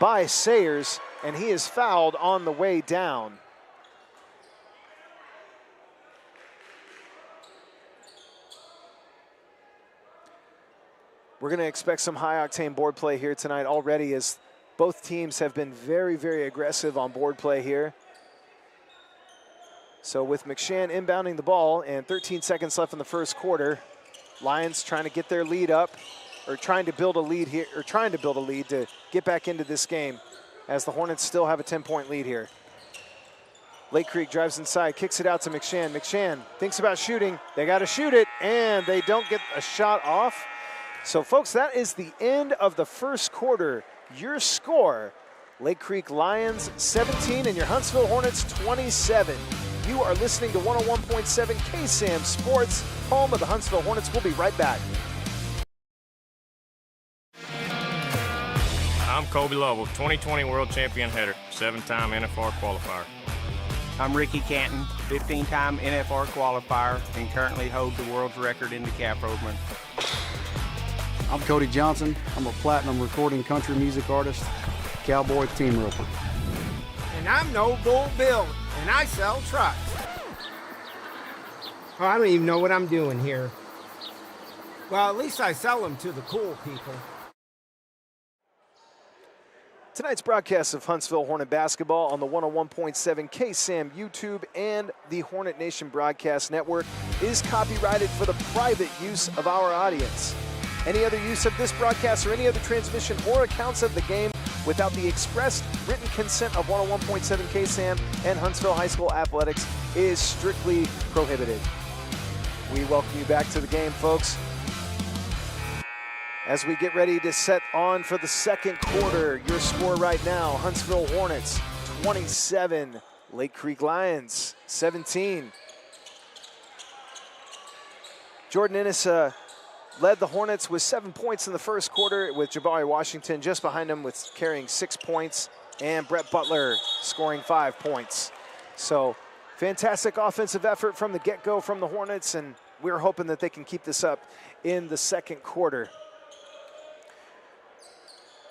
by Sayers, and he is fouled on the way down. We're going to expect some high-octane board play here tonight already, as both teams have been very, very aggressive on board play here. So with McShann inbounding the ball and 13 seconds left in the first quarter, Lions trying to get their lead up, or trying to build a lead here, or trying to build a lead to get back into this game, as the Hornets still have a 10-point lead here. Lake Creek drives inside, kicks it out to McShann. McShann thinks about shooting. They got to shoot it, and they don't get a shot off. So, folks, that is the end of the first quarter. Your score, Lake Creek Lions 17 and your Huntsville Hornets 27. You are listening to 101.7 KSAM Sports, home of the Huntsville Hornets. We'll be right back. I'm Kobe Lovell, 2020 World Champion header, 7-time NFR qualifier. I'm Ricky Canton, 15-time NFR qualifier, and currently hold the world's record in the calf rovement. I'm Cody Johnson. I'm a platinum recording country music artist, cowboy team roper. And I'm No Bull Bill, and I sell trucks. Oh, I don't even know what I'm doing here. Well, at least I sell them to the cool people. Tonight's broadcast of Huntsville Hornet basketball on the 101.7 KSAM YouTube and the Hornet Nation Broadcast Network is copyrighted for the private use of our audience. Any other use of this broadcast or any other transmission or accounts of the game without the expressed written consent of 101.7 KSAM and Huntsville High School Athletics is strictly prohibited. We welcome you back to the game, folks, as we get ready to set on for the second quarter. Your score right now, Huntsville Hornets 27, Lake Creek Lions 17. Jordan Ennis led the Hornets with 7 points in the first quarter, with Jabari Washington just behind him with carrying 6 points, and Brett Butler scoring 5 points. So fantastic offensive effort from the get-go from the Hornets, and we're hoping that they can keep this up in the second quarter.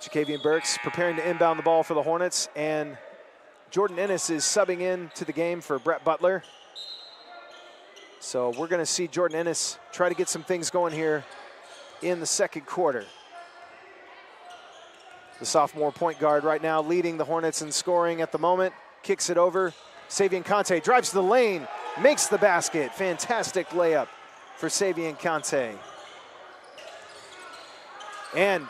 Jacavian Burks preparing to inbound the ball for the Hornets, and Jordan Ennis is subbing in to the game for Brett Butler. So we're going to see Jordan Ennis try to get some things going here in the second quarter. The sophomore point guard right now leading the Hornets in scoring at the moment. Kicks it over. Savion Conte drives to the lane, makes the basket. Fantastic layup for Savion Conte. And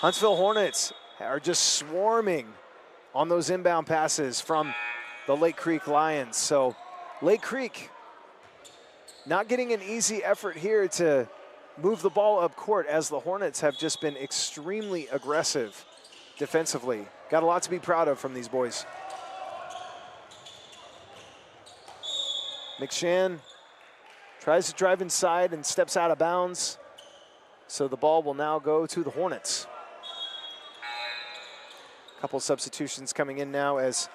Huntsville Hornets are just swarming on those inbound passes from the Lake Creek Lions. So Lake Creek not getting an easy effort here to move the ball up court, as the Hornets have just been extremely aggressive defensively. Got a lot to be proud of from these boys. McShann tries to drive inside and steps out of bounds. So the ball will now go to the Hornets. A couple substitutions coming in now as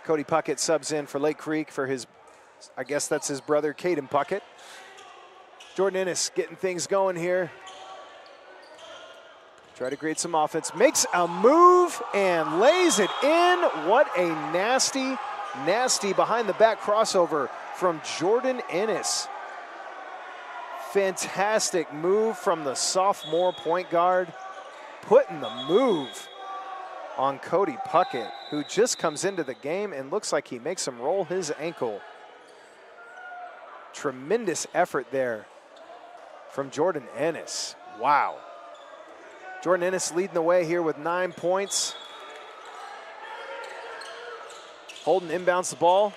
Cody Puckett subs in for Lake Creek for his, I guess that's his brother, Caden Puckett. Jordan Ennis getting things going here. Try to create some offense. Makes a move and lays it in. What a nasty, nasty behind-the-back crossover from Jordan Ennis. Fantastic move from the sophomore point guard. Putting the move on Cody Puckett, who just comes into the game and looks like he makes him roll his ankle. Tremendous effort there from Jordan Ennis. Wow. Jordan Ennis leading the way here with 9 points. Holden inbounds the ball,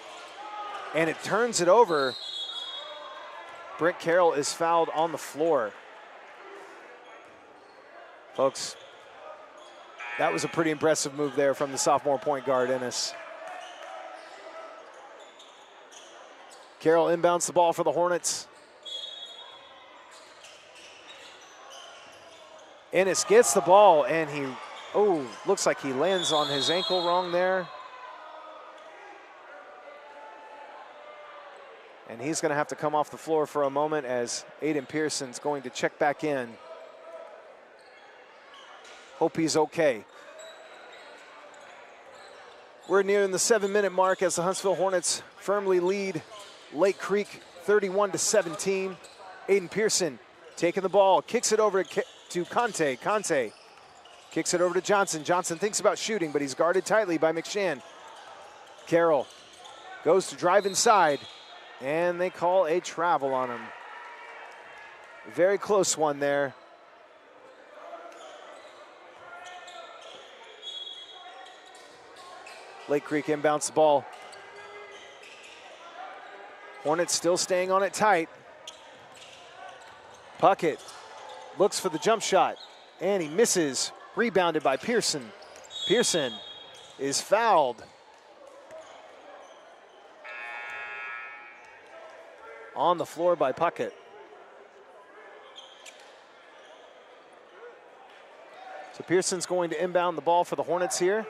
and it turns it over. Brent Carroll is fouled on the floor. Folks, that was a pretty impressive move there from the sophomore point guard, Ennis. Carroll inbounds the ball for the Hornets. Ennis gets the ball, and he, looks like he lands on his ankle wrong there. And he's going to have to come off the floor for a moment as Aiden Pearson's going to check back in. Hope he's okay. We're nearing the 7-minute mark as the Huntsville Hornets firmly lead Lake Creek 31-17. Aiden Pearson taking the ball, kicks it over to Conte. Conte kicks it over to Johnson. Johnson thinks about shooting, but he's guarded tightly by McShann. Carroll goes to drive inside, and they call a travel on him. Very close one there. Lake Creek inbounds the ball. Hornets still staying on it tight. Puckett looks for the jump shot, and he misses. Rebounded by Pearson. Pearson is fouled. On the floor by Puckett. So Pearson's going to inbound the ball for the Hornets here.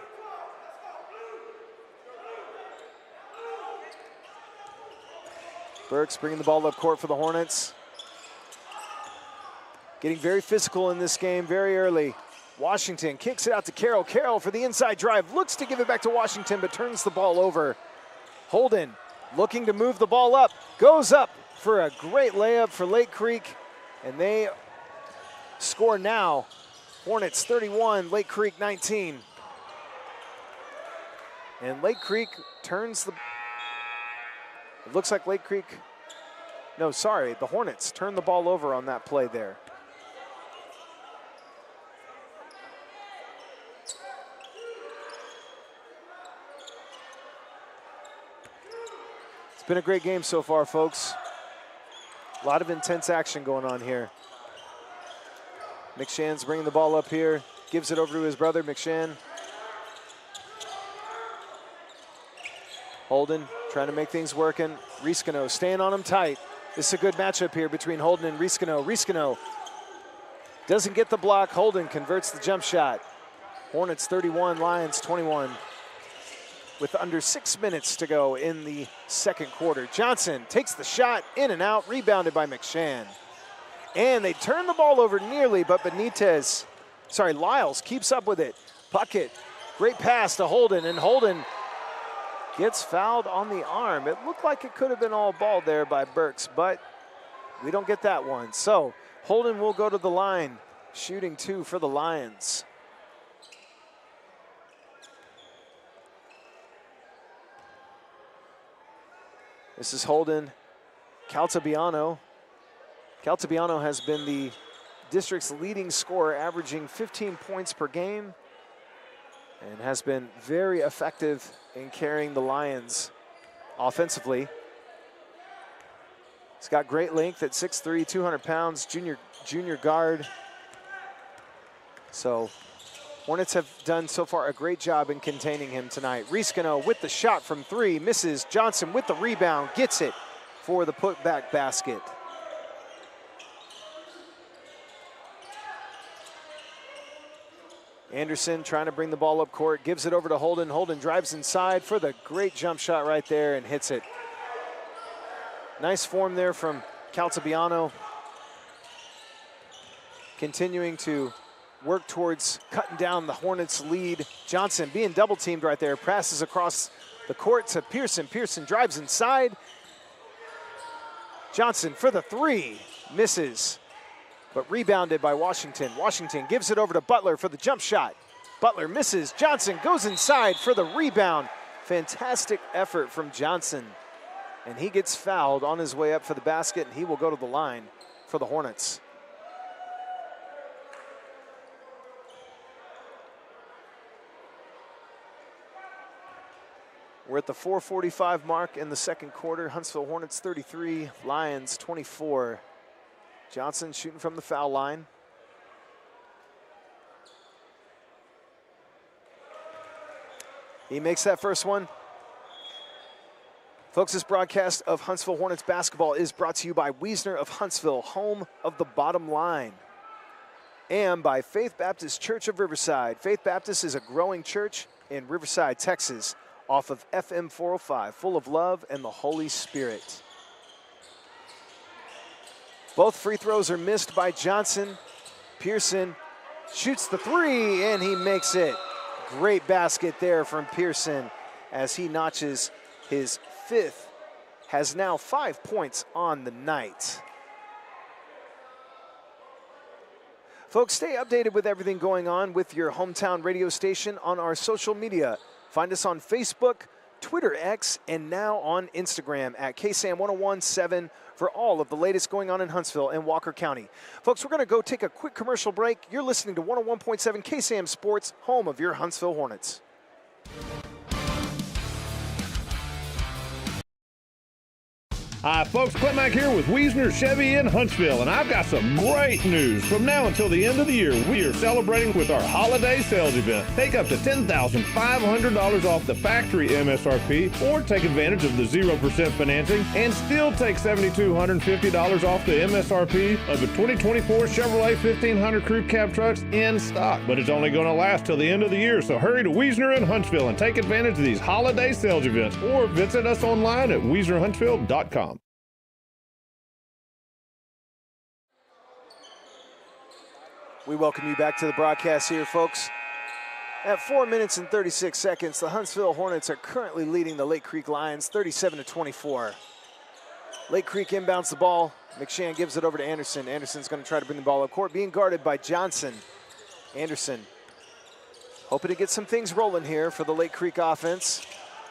Burks bringing the ball up court for the Hornets. Getting very physical in this game very early. Washington kicks it out to Carroll. Carroll for the inside drive. Looks to give it back to Washington, but turns the ball over. Holden looking to move the ball up. Goes up for a great layup for Lake Creek. And they score now. Hornets 31, Lake Creek 19. And Lake Creek turns the... It looks like Lake Creek... No, sorry, the Hornets turn the ball over on that play there. It's been a great game so far, folks. A lot of intense action going on here. McShann's bringing the ball up here, gives it over to his brother, McShann. Holden trying to make things working. Riskino staying on him tight. This is a good matchup here between Holden and Riskino. Riskino doesn't get the block. Holden converts the jump shot. Hornets 31, Lions 21. With under 6 minutes to go in the second quarter. Johnson takes the shot, in and out, rebounded by McShann. And they turn the ball over nearly, but Lyles keeps up with it. Puckett, great pass to Holden, and Holden gets fouled on the arm. It looked like it could have been all ball there by Burks, but we don't get that one. So Holden will go to the line, shooting 2 for the Lions. This is Holden. Caltabiano. Caltabiano has been the district's leading scorer, averaging 15 points per game, and has been very effective in carrying the Lions offensively. He's got great length at 6'3", 200 pounds, junior guard. So Hornets have done so far a great job in containing him tonight. Riskino with the shot from 3, misses. Johnson with the rebound, gets it for the putback basket. Anderson trying to bring the ball up court, gives it over to Holden. Holden drives inside for the great jump shot right there and hits it. Nice form there from Caltabiano. Continuing to work towards cutting down the Hornets' lead. Johnson being double teamed right there, passes across the court to Pearson. Pearson drives inside. Johnson for the 3, misses, but rebounded by Washington. Washington gives it over to Butler for the jump shot. Butler misses. Johnson goes inside for the rebound. Fantastic effort from Johnson. And he gets fouled on his way up for the basket, and he will go to the line for the Hornets. We're at the 4:45 mark in the second quarter. Huntsville Hornets 33, Lions 24. Johnson shooting from the foul line. He makes that first one. Folks, this broadcast of Huntsville Hornets basketball is brought to you by Wiesner of Huntsville, home of the bottom line, and by Faith Baptist Church of Riverside. Faith Baptist is a growing church in Riverside, Texas, off of FM 405, full of love and the Holy Spirit. Both free throws are missed by Johnson. Pearson shoots the three, and he makes it. Great basket there from Pearson as he notches his fifth, has now 5 points on the night. Folks, stay updated with everything going on with your hometown radio station on our social media. Find us on Facebook, Twitter X, and now on Instagram at KSAM-1017 for all of the latest going on in Huntsville and Walker County. Folks, we're going to go take a quick commercial break. You're listening to 101.7 KSAM Sports, home of your Huntsville Hornets. Hi, folks. Clint Mack here with Wiesner Chevy in Huntsville, and I've got some great news. From now until the end of the year, we are celebrating with our holiday sales event. Take up to $10,500 off the factory MSRP, or take advantage of the 0% financing and still take $7,250 off the MSRP of the 2024 Chevrolet 1500 Crew Cab trucks in stock. But it's only going to last till the end of the year, so hurry to Wiesner in Huntsville and take advantage of these holiday sales events, or visit us online at WiesnerHuntsville.com. We welcome you back to the broadcast here, folks. At 4 minutes and 36 seconds, the Huntsville Hornets are currently leading the Lake Creek Lions 37-24. Lake Creek inbounds the ball. McShann gives it over to Anderson. Anderson's going to try to bring the ball up court, being guarded by Johnson. Anderson hoping to get some things rolling here for the Lake Creek offense.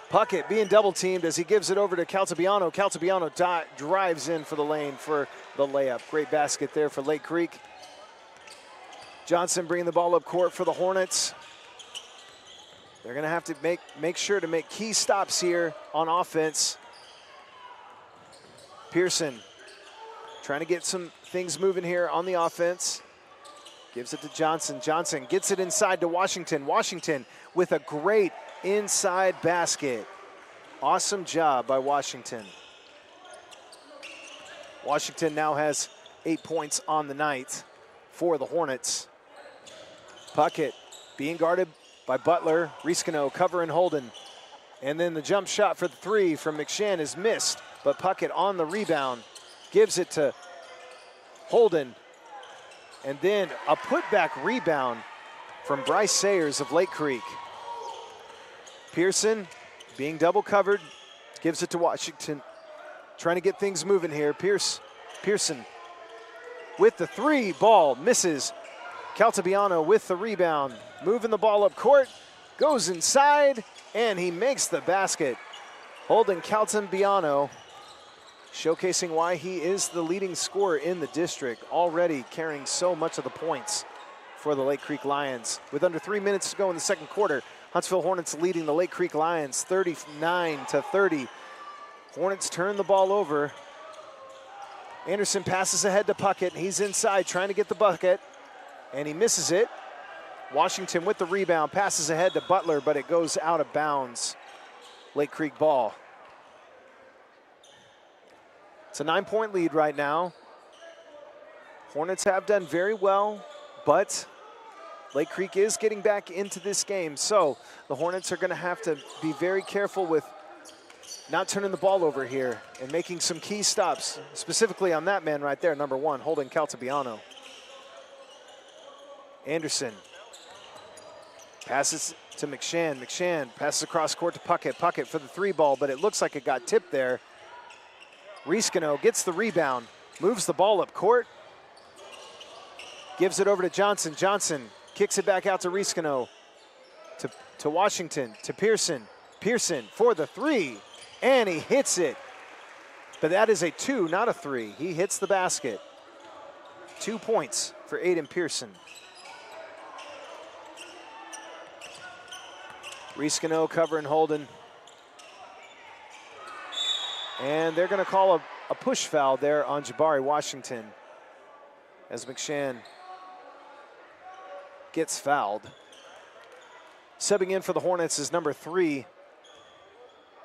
Puckett being double-teamed as he gives it over to Caltabiano. Caltabiano drives in for the lane for the layup. Great basket there for Lake Creek. Johnson bringing the ball up court for the Hornets. They're going to have to make sure to make key stops here on offense. Pearson trying to get some things moving here on the offense. Gives it to Johnson. Johnson gets it inside to Washington. Washington with a great inside basket. Awesome job by Washington. Washington now has 8 points on the night for the Hornets. Puckett being guarded by Butler. Riskino covering Holden. And then the jump shot for the three from McShann is missed, but Puckett on the rebound gives it to Holden. And then a putback rebound from Bryce Sayers of Lake Creek. Pearson being double covered, gives it to Washington. Trying to get things moving here. Pearson with the three, ball misses. Caltabiano with the rebound, moving the ball up court, goes inside, and he makes the basket. Holden Caltabiano showcasing why he is the leading scorer in the district, already carrying so much of the points for the Lake Creek Lions. With under 3 minutes to go in the second quarter, Huntsville Hornets leading the Lake Creek Lions 39-30. Hornets turn the ball over. Anderson passes ahead to Puckett. He's inside trying to get the bucket, and he misses it. Washington with the rebound, passes ahead to Butler, but it goes out of bounds. Lake Creek ball. It's a 9-point lead right now. Hornets have done very well, but Lake Creek is getting back into this game. So the Hornets are going to have to be very careful with not turning the ball over here and making some key stops, specifically on that man right there, number 1, Holden Caltabiano. Anderson passes to McShann. McShann passes across court to Puckett. Puckett for the three ball, but it looks like it got tipped there. Riskino gets the rebound, moves the ball up court, gives it over to Johnson. Johnson kicks it back out to Riskino, to Washington, to Pearson. Pearson for the three, and he hits it. But that is a 2, not a 3. He hits the basket. 2 points for Aiden Pearson. Riskino covering Holden. And they're going to call a push foul there on Jabari Washington as McShann gets fouled. Subbing in for the Hornets is number 3,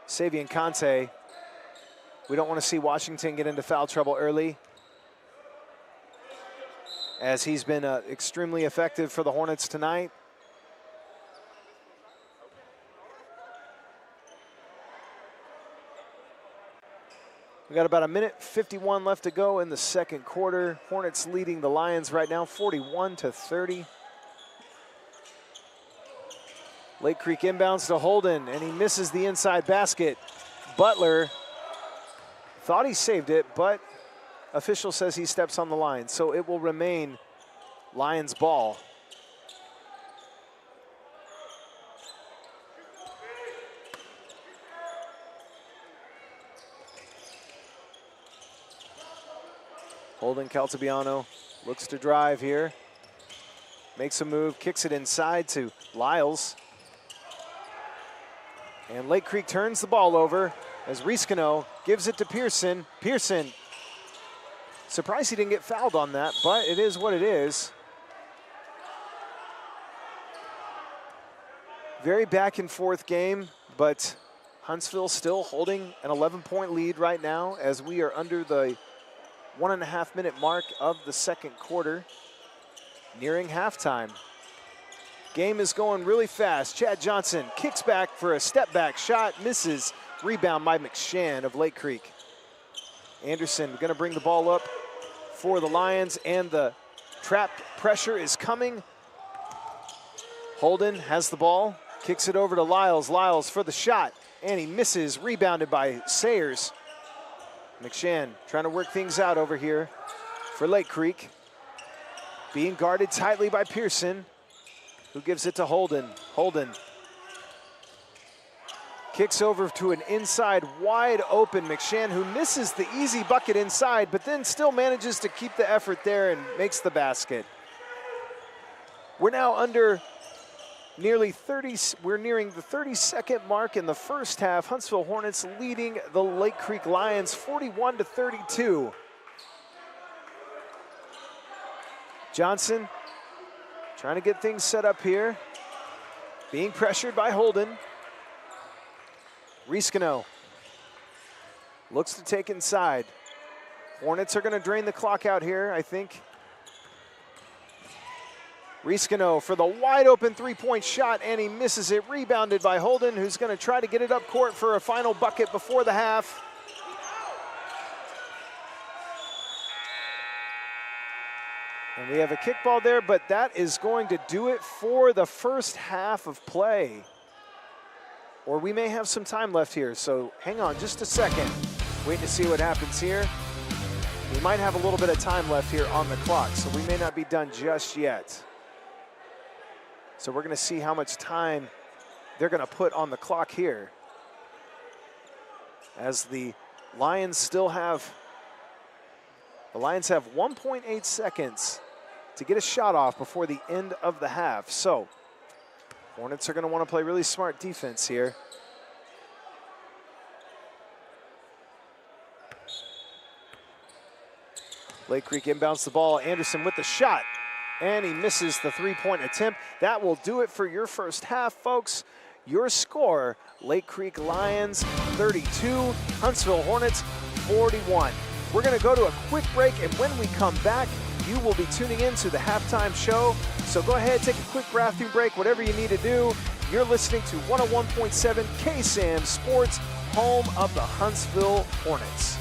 Savion Conte. We don't want to see Washington get into foul trouble early, as he's been extremely effective for the Hornets tonight. We got about 1:51 left to go in the second quarter. Hornets leading the Lions right now, 41-30. Lake Creek inbounds to Holden, and he misses the inside basket. Butler thought he saved it, but official says he steps on the line, so it will remain Lions ball. Holden Caltabiano looks to drive here. Makes a move, kicks it inside to Lyles. And Lake Creek turns the ball over as Riscano gives it to Pearson. Pearson, surprised he didn't get fouled on that, but it is what it is. Very back and forth game, but Huntsville still holding an 11-point lead right now as we are under the 1.5-minute mark of the second quarter, nearing halftime. Game is going really fast. Chad Johnson kicks back for a step-back shot, misses. Rebound by McShann of Lake Creek. Anderson gonna bring the ball up for the Lions, and the trap pressure is coming. Holden has the ball, kicks it over to Lyles. Lyles for the shot, and he misses, rebounded by Sayers. McShann trying to work things out over here for Lake Creek. Being guarded tightly by Pearson, who gives it to Holden. Holden kicks over to an inside wide open McShann, who misses the easy bucket inside, but then still manages to keep the effort there and makes the basket. We're now under nearly 30, we're nearing the 30-second mark in the first half. Huntsville Hornets leading the Lake Creek Lions 41-32. Johnson trying to get things set up here. Being pressured by Holden. Riscano looks to take inside. Hornets are gonna drain the clock out here, I think. Riscano for the wide open three-point shot, and he misses it, rebounded by Holden, who's gonna try to get it up court for a final bucket before the half. And we have a kickball there, but that is going to do it for the first half of play. Or we may have some time left here, so hang on just a second. Wait to see what happens here. We might have a little bit of time left here on the clock, so we may not be done just yet. So we're gonna see how much time they're gonna put on the clock here, as the Lions still have, 1.8 seconds to get a shot off before the end of the half. So Hornets are gonna wanna play really smart defense here. Lake Creek inbounds the ball. Anderson with the shot, and he misses the three-point attempt. That will do it for your first half, folks. Your score, Lake Creek Lions 32, Huntsville Hornets 41. We're gonna go to a quick break, and when we come back, you will be tuning in to the halftime show. So go ahead, take a quick bathroom break, whatever you need to do. You're listening to 101.7 KSAM Sports, home of the Huntsville Hornets.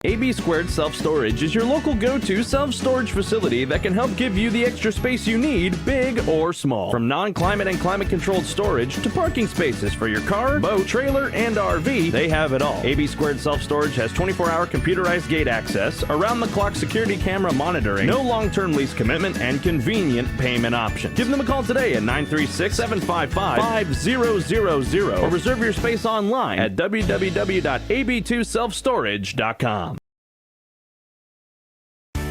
AB Squared Self-Storage is your local go-to self-storage facility that can help give you the extra space you need, big or small. From non-climate and climate-controlled storage to parking spaces for your car, boat, trailer, and RV, they have it all. AB Squared Self-Storage has 24-hour computerized gate access, around-the-clock security camera monitoring, no long-term lease commitment, and convenient payment options. Give them a call today at 936-755-5000 or reserve your space online at www.ab2selfstorage.com.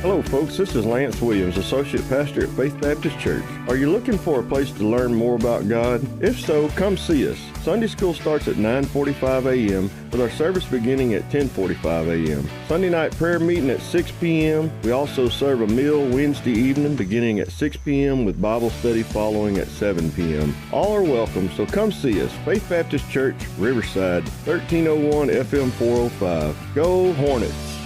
Hello folks, this is Lance Williams, Associate Pastor at Faith Baptist Church. Are you looking for a place to learn more about God? If so, come see us. Sunday school starts at 9:45 a.m. with our service beginning at 10:45 a.m. Sunday night prayer meeting at 6 p.m. We also serve a meal Wednesday evening beginning at 6 p.m. with Bible study following at 7 p.m. All are welcome, so come see us. Faith Baptist Church, Riverside, 1301 FM 405. Go Hornets!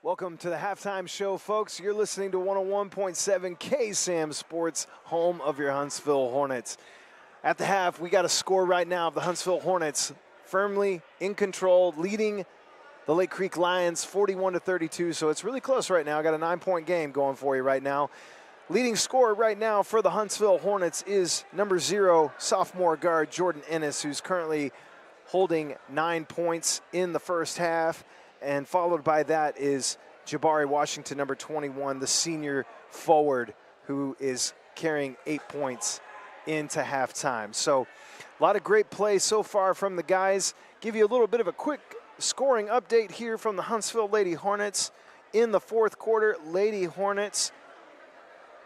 Welcome to the halftime show, folks. You're listening to 101.7 KSAM Sports, home of your Huntsville Hornets. At the half, we got a score right now of the Huntsville Hornets firmly in control, leading the Lake Creek Lions 41-32. So it's really close right now. I got a 9-point game going for you right now. Leading scorer right now for the Huntsville Hornets is number 0, sophomore guard Jordan Ennis, who's currently holding 9 points in the first half. And followed by that is Jabari Washington, number 21, the senior forward, who is carrying 8 points into halftime. So a lot of great play so far from the guys. Give you a little bit of a quick scoring update here from the Huntsville Lady Hornets. In the fourth quarter, Lady Hornets,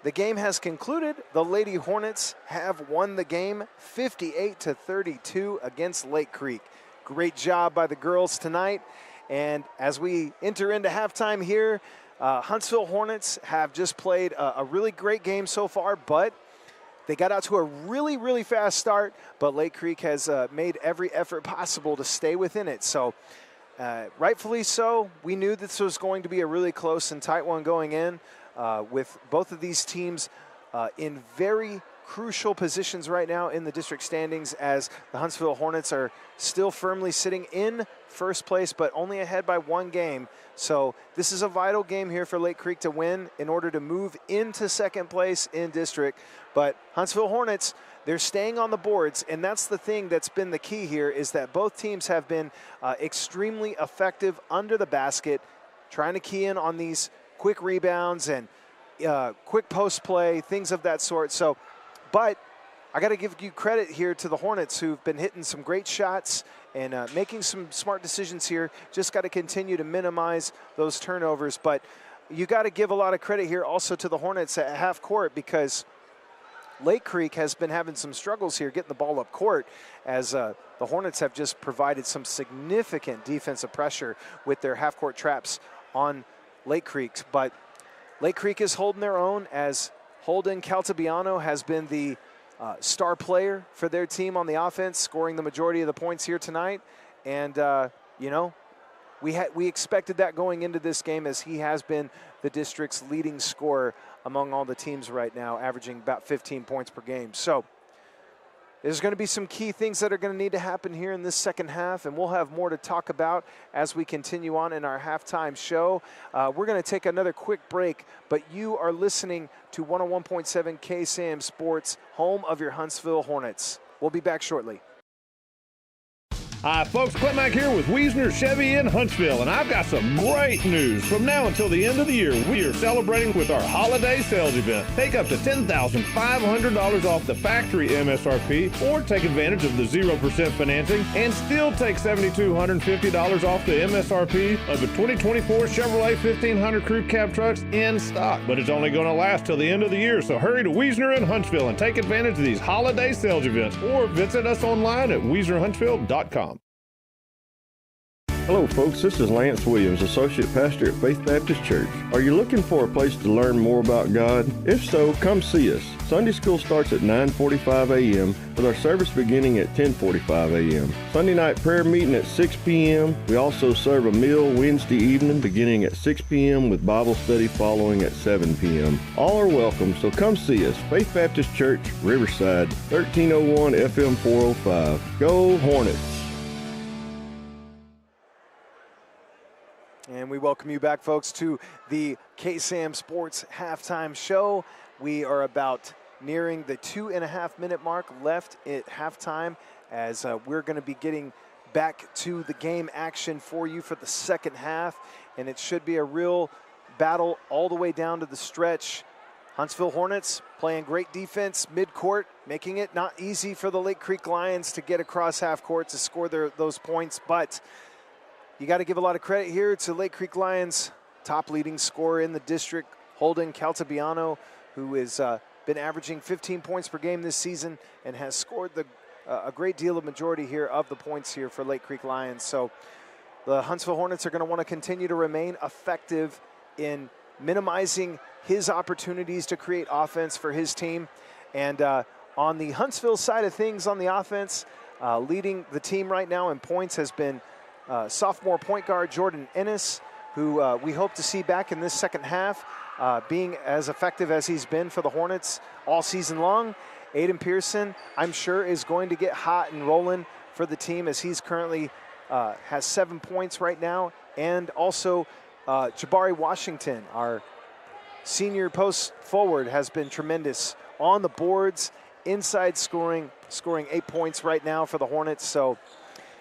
the game has concluded. The Lady Hornets have won the game 58-32 against Lake Creek. Great job by the girls tonight. And as we enter into halftime here, Huntsville Hornets have just played a really great game so far, but they got out to a really, really fast start, but Lake Creek has made every effort possible to stay within it. So rightfully so, we knew this was going to be a really close and tight one going in, with both of these teams in very crucial positions right now in the district standings, as the Huntsville Hornets are still firmly sitting in first place, but only ahead by 1 game. So this is a vital game here for Lake Creek to win in order to move into second place in district. But Huntsville Hornets, they're staying on the boards, and that's the thing that's been the key here, is that both teams have been extremely effective under the basket, trying to key in on these quick rebounds and quick post play, things of that sort. So, but I got to give you credit here to the Hornets, who've been hitting some great shots and making some smart decisions here. Just got to continue to minimize those turnovers. But you got to give a lot of credit here also to the Hornets at half court, because Lake Creek has been having some struggles here getting the ball up court, as the Hornets have just provided some significant defensive pressure with their half court traps on Lake Creek. But Lake Creek is holding their own, as Holden Caltabiano has been the star player for their team on the offense, scoring the majority of the points here tonight. And, you know, we expected that going into this game, as he has been the district's leading scorer among all the teams right now, averaging about 15 points per game. So there's going to be some key things that are going to need to happen here in this second half, and we'll have more to talk about as we continue on in our halftime show. We're going to take another quick break, but you are listening to 101.7 KSAM Sports, home of your Huntsville Hornets. We'll be back shortly. Hi, folks. Clint Mack here with Wiesner Chevy in Huntsville, and I've got some great news. From now until the end of the year, we are celebrating with our holiday sales event. Take up to $10,500 off the factory MSRP, or take advantage of the 0% financing and still take $7,250 off the MSRP of the 2024 Chevrolet 1500 Crew Cab trucks in stock. But it's only going to last till the end of the year, so hurry to Wiesner in Huntsville and take advantage of these holiday sales events, or visit us online at WiesnerHuntsville.com. Hello folks, this is Lance Williams, Associate Pastor at Faith Baptist Church. Are you looking for a place to learn more about God? If so, come see us. Sunday school starts at 9:45 a.m. with our service beginning at 10:45 a.m. Sunday night prayer meeting at 6 p.m. We also serve a meal Wednesday evening beginning at 6 p.m. with Bible study following at 7 p.m. All are welcome, so come see us. Faith Baptist Church, Riverside, 1301 FM 405. Go Hornets! And we welcome you back, folks, to the KSAM Sports halftime show. We are about nearing the 2.5-minute mark left at halftime, as we're going to be getting back to the game action for you for the second half. And it should be a real battle all the way down to the stretch. Huntsville Hornets playing great defense mid-court, making it not easy for the Lake Creek Lions to get across half court to score those points. But you got to give a lot of credit here to Lake Creek Lions' top leading scorer in the district, Holden Caltabiano, who has been averaging 15 points per game this season and has scored a great deal of majority here of the points here for Lake Creek Lions. So the Huntsville Hornets are going to want to continue to remain effective in minimizing his opportunities to create offense for his team. And on the Huntsville side of things on the offense, leading the team right now in points has been sophomore point guard Jordan Ennis, who we hope to see back in this second half, being as effective as he's been for the Hornets all season long. Aiden Pearson, I'm sure, is going to get hot and rolling for the team, as he's currently has 7 points right now. And also Jabari Washington, our senior post forward, has been tremendous on the boards, inside scoring 8 points right now for the Hornets. So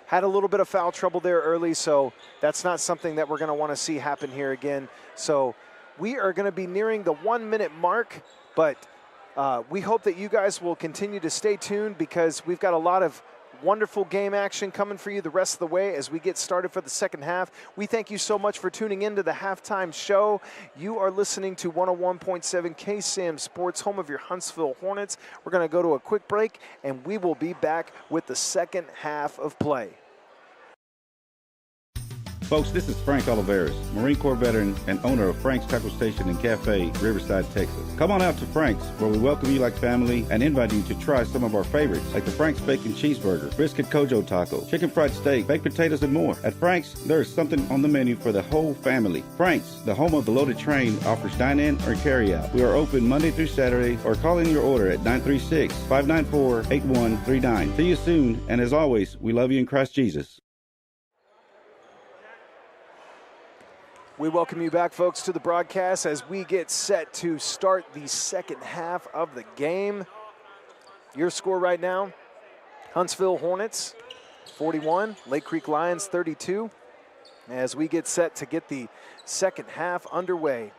had a little bit of foul trouble there early, so that's not something that we're going to want to see happen here again. So we are going to be nearing the 1 minute mark, but we hope that you guys will continue to stay tuned, because we've got a lot of wonderful game action coming for you the rest of the way as we get started for the second half. We thank you so much for tuning into the halftime show. You are listening to 101.7 KSAM Sports, home of your Huntsville Hornets. We're going to go to a quick break, and we will be back with the second half of play. Folks, this is Frank Oliveris, Marine Corps veteran and owner of Frank's Tackle Station and Cafe, Riverside, Texas. Come on out to Frank's, where we welcome you like family and invite you to try some of our favorites, like the Frank's Bacon Cheeseburger, Brisket Kojo Taco, Chicken Fried Steak, Baked Potatoes, and more. At Frank's, there is something on the menu for the whole family. Frank's, the home of the Loaded Train, offers dine-in or carry-out. We are open Monday through Saturday, or call in your order at 936-594-8139. See you soon, and as always, we love you in Christ Jesus. We welcome you back, folks, to the broadcast as we get set to start the second half of the game. Your score right now, Huntsville Hornets 41, Lake Creek Lions 32, as we get set to get the second half underway.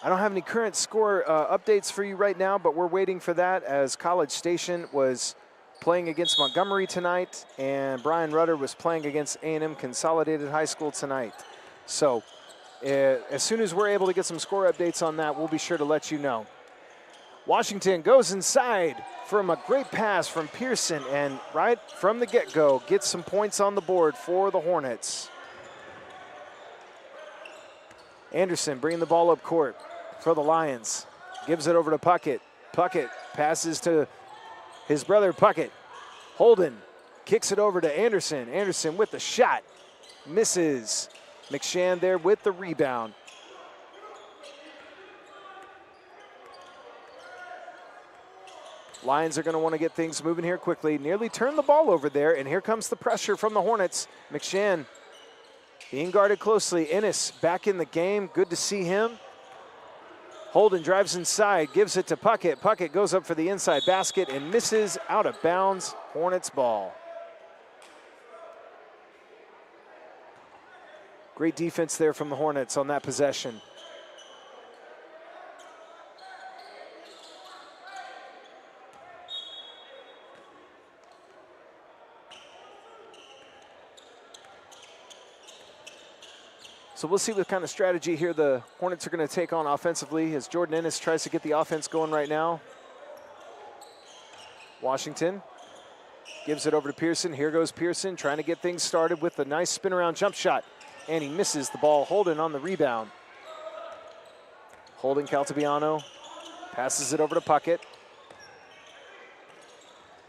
I don't have any current score updates for you right now, but we're waiting for that, as College Station was playing against Montgomery tonight, and Brian Rudder was playing against A&M Consolidated High School tonight. So as soon as we're able to get some score updates on that, we'll be sure to let you know. Washington goes inside from a great pass from Pearson, and right from the get-go gets some points on the board for the Hornets. Anderson bringing the ball up court for the Lions. Gives it over to Puckett. Puckett passes to his brother Puckett. Holden kicks it over to Anderson. Anderson with the shot. Misses. McShann there with the rebound. Lions are going to want to get things moving here quickly. Nearly turned the ball over there, and here comes the pressure from the Hornets. McShann being guarded closely. Ennis back in the game. Good to see him. Holden drives inside, gives it to Puckett. Puckett goes up for the inside basket and misses, out of bounds. Hornets ball. Great defense there from the Hornets on that possession. So we'll see what kind of strategy here the Hornets are going to take on offensively, as Jordan Ennis tries to get the offense going right now. Washington gives it over to Pearson. Here goes Pearson trying to get things started with a nice spin around jump shot, and he misses the ball. Holden on the rebound. Holden Caltabiano passes it over to Puckett.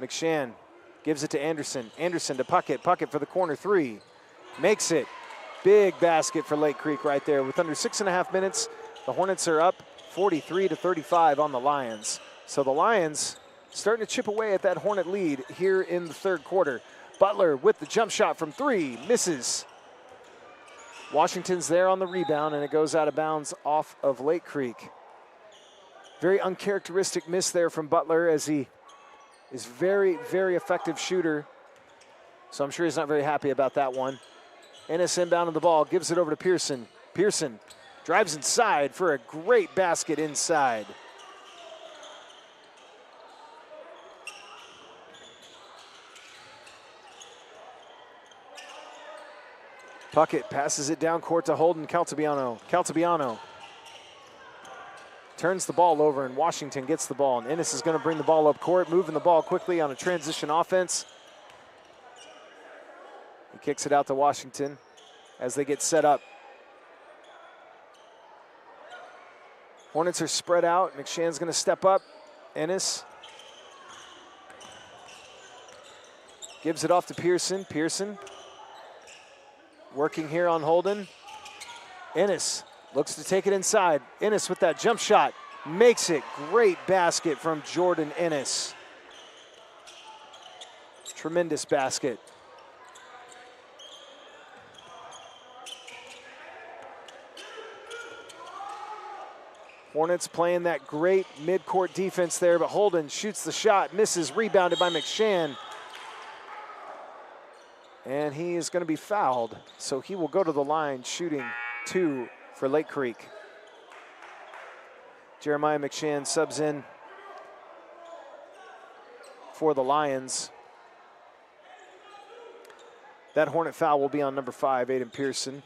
McShann gives it to Anderson. Anderson to Puckett. Puckett for the corner three. Makes it. Big basket for Lake Creek right there. With under 6.5 minutes, the Hornets are up 43-35 on the Lions. So the Lions starting to chip away at that Hornet lead here in the third quarter. Butler with the jump shot from three, misses. Washington's there on the rebound, and it goes out of bounds off of Lake Creek. Very uncharacteristic miss there from Butler, as he is very, very effective shooter. So I'm sure he's not very happy about that one. Ennis inbound of the ball, gives it over to Pearson. Pearson drives inside for a great basket inside. Puckett passes it down court to Holden Caltabiano. Caltabiano turns the ball over, and Washington gets the ball. And Ennis is going to bring the ball up court, moving the ball quickly on a transition offense. He kicks it out to Washington as they get set up. Hornets are spread out. McShann's going to step up. Ennis gives it off to Pearson. Pearson working here on Holden. Ennis looks to take it inside. Ennis with that jump shot. Makes it. Great basket from Jordan Ennis. Tremendous basket. Hornets playing that great mid-court defense there, but Holden shoots the shot, misses, rebounded by McShann. And he is going to be fouled, so he will go to the line shooting 2 for Lake Creek. Jeremiah McShann subs in for the Lions. That Hornet foul will be on number 5, Aiden Pearson.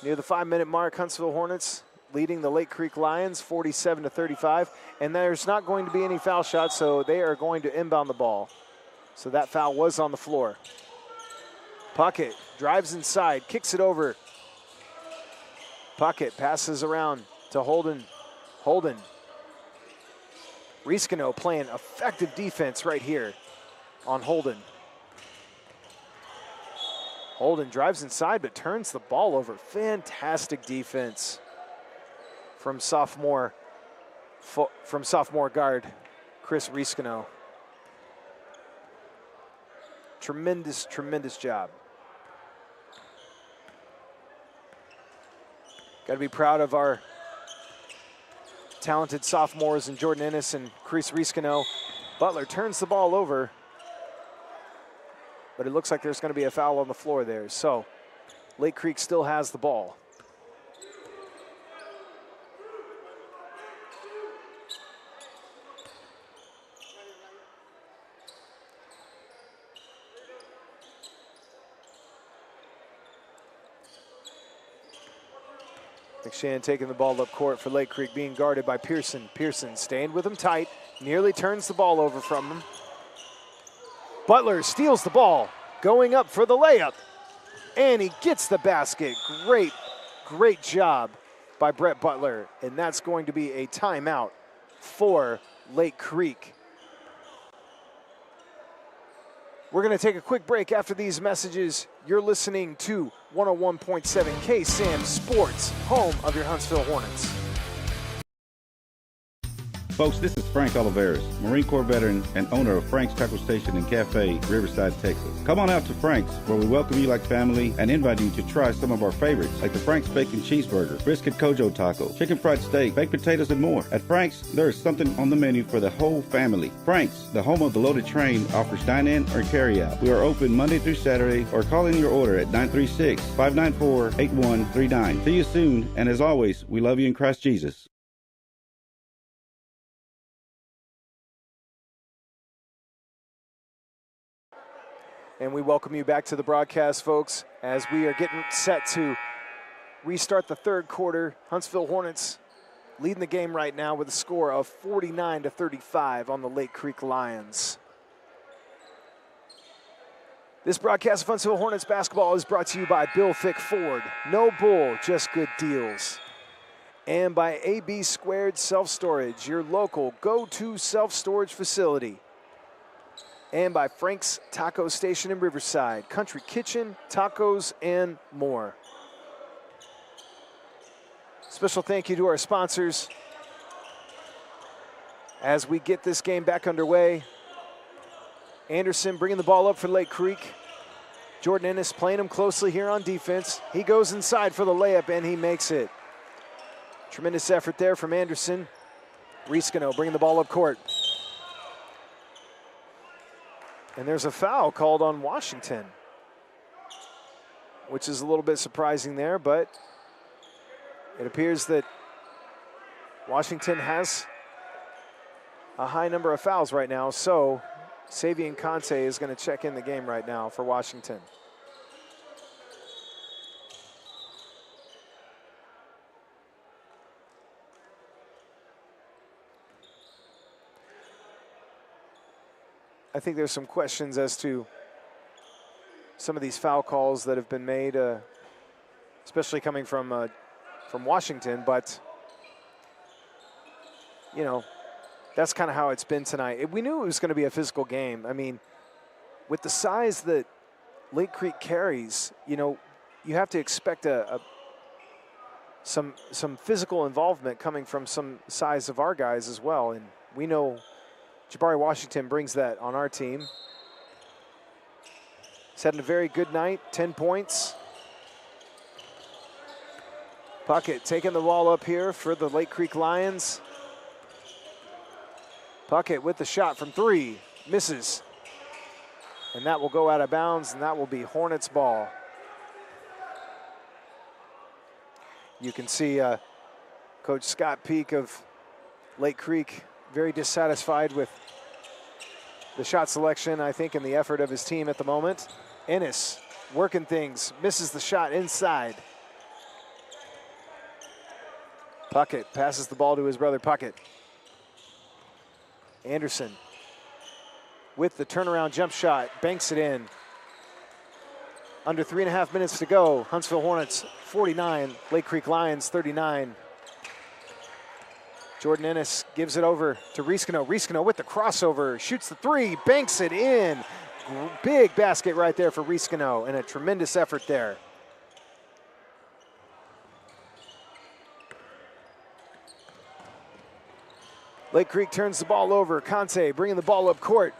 Near the 5-minute mark, Huntsville Hornets leading the Lake Creek Lions 47-35. And there's not going to be any foul shots, so they are going to inbound the ball. So that foul was on the floor. Puckett drives inside, kicks it over. Puckett passes around to Holden. Holden. Riscano playing effective defense right here on Holden. Holden drives inside but turns the ball over. Fantastic defense from sophomore guard Chris Riscano. Tremendous, tremendous job. Got to be proud of our talented sophomores in Jordan Ennis and Chris Riscano. Butler turns the ball over, but it looks like there's going to be a foul on the floor there. So Lake Creek still has the ball. McShann taking the ball up court for Lake Creek, being guarded by Pearson. Pearson staying with him tight, nearly turns the ball over from him. Butler steals the ball, going up for the layup, and he gets the basket. Great, great job by Brett Butler, and that's going to be a timeout for Lake Creek. We're going to take a quick break after these messages. You're listening to 101.7 KSAM Sports, home of your Huntsville Hornets. Folks, this is Frank Oliveris, Marine Corps veteran and owner of Frank's Tackle Station and Cafe, Riverside, Texas. Come on out to Frank's, where we welcome you like family and invite you to try some of our favorites, like the Frank's Bacon Cheeseburger, Brisket Kojo Taco, Chicken Fried Steak, Baked Potatoes, and more. At Frank's, there is something on the menu for the whole family. Frank's, the home of the loaded train, offers dine-in or carry-out. We are open Monday through Saturday, or call in your order at 936-594-8139. See you soon, and as always, we love you in Christ Jesus. And we welcome you back to the broadcast, folks, as we are getting set to restart the third quarter. Huntsville Hornets leading the game right now with a score of 49-35 on the Lake Creek Lions. This broadcast of Huntsville Hornets basketball is brought to you by Bill Fick Ford. No bull, just good deals. And by AB Squared Self-Storage, your local go-to self-storage facility. And by Frank's Taco Station in Riverside, Country Kitchen, tacos, and more. Special thank you to our sponsors as we get this game back underway. Anderson bringing the ball up for Lake Creek. Jordan Ennis playing him closely here on defense. He goes inside for the layup, and he makes it. Tremendous effort there from Anderson. Riscano bringing the ball up court. And there's a foul called on Washington, which is a little bit surprising there, but it appears that Washington has a high number of fouls right now, so Savion Conte is going to check in the game right now for Washington. I think there's some questions as to some of these foul calls that have been made, especially coming from Washington. But, you know, that's kind of how it's been tonight. We knew it was going to be a physical game. I mean, with the size that Lake Creek carries, you know, you have to expect some physical involvement coming from some size of our guys as well. And we know Jabari Washington brings that on our team. He's having a very good night, 10 points. Puckett taking the ball up here for the Lake Creek Lions. Puckett with the shot from 3, misses. And that will go out of bounds, and that will be Hornets ball. You can see Coach Scott Peak of Lake Creek very dissatisfied with the shot selection, I think, and the effort of his team at the moment. Ennis working things, misses the shot inside. Puckett passes the ball to his brother Puckett. Anderson with the turnaround jump shot, banks it in. Under 3.5 minutes to go. Huntsville Hornets 49, Lake Creek Lions 39. Jordan Ennis gives it over to Riscano. Riscano with the crossover, shoots the 3, banks it in. Big basket right there for Riscano, and a tremendous effort there. Lake Creek turns the ball over. Conte bringing the ball up court.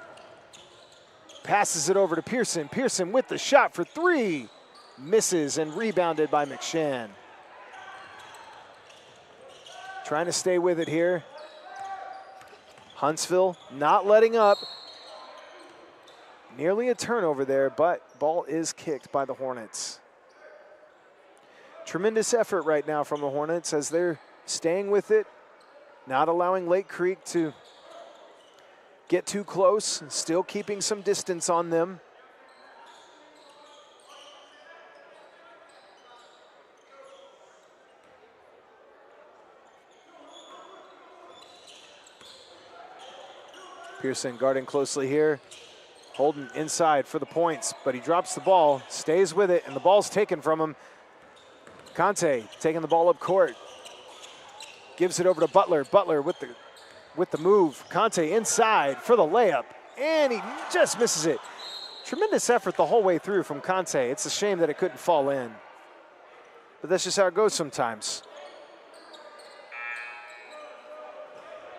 Passes it over to Pearson. Pearson with the shot for 3. Misses and rebounded by McShann. Trying to stay with it here. Huntsville not letting up. Nearly a turnover there, but ball is kicked by the Hornets. Tremendous effort right now from the Hornets as they're staying with it, not allowing Lake Creek to get too close, still keeping some distance on them. Pearson guarding closely here. Holden inside for the points, but he drops the ball, stays with it, and the ball's taken from him. Conte taking the ball up court. Gives it over to Butler. Butler with the move. Conte inside for the layup, and he just misses it. Tremendous effort the whole way through from Conte. It's a shame that it couldn't fall in, but that's just how it goes sometimes.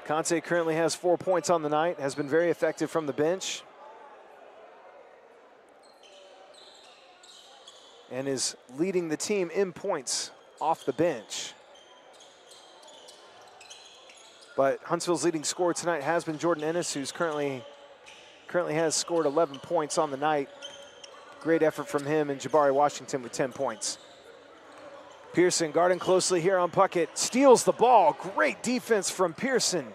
Conte currently has 4 points on the night, has been very effective from the bench, and is leading the team in points off the bench. But Huntsville's leading scorer tonight has been Jordan Ennis, who's currently has scored 11 points on the night. Great effort from him, and Jabari Washington with 10 points. Pearson guarding closely here on Puckett, steals the ball. Great defense from Pearson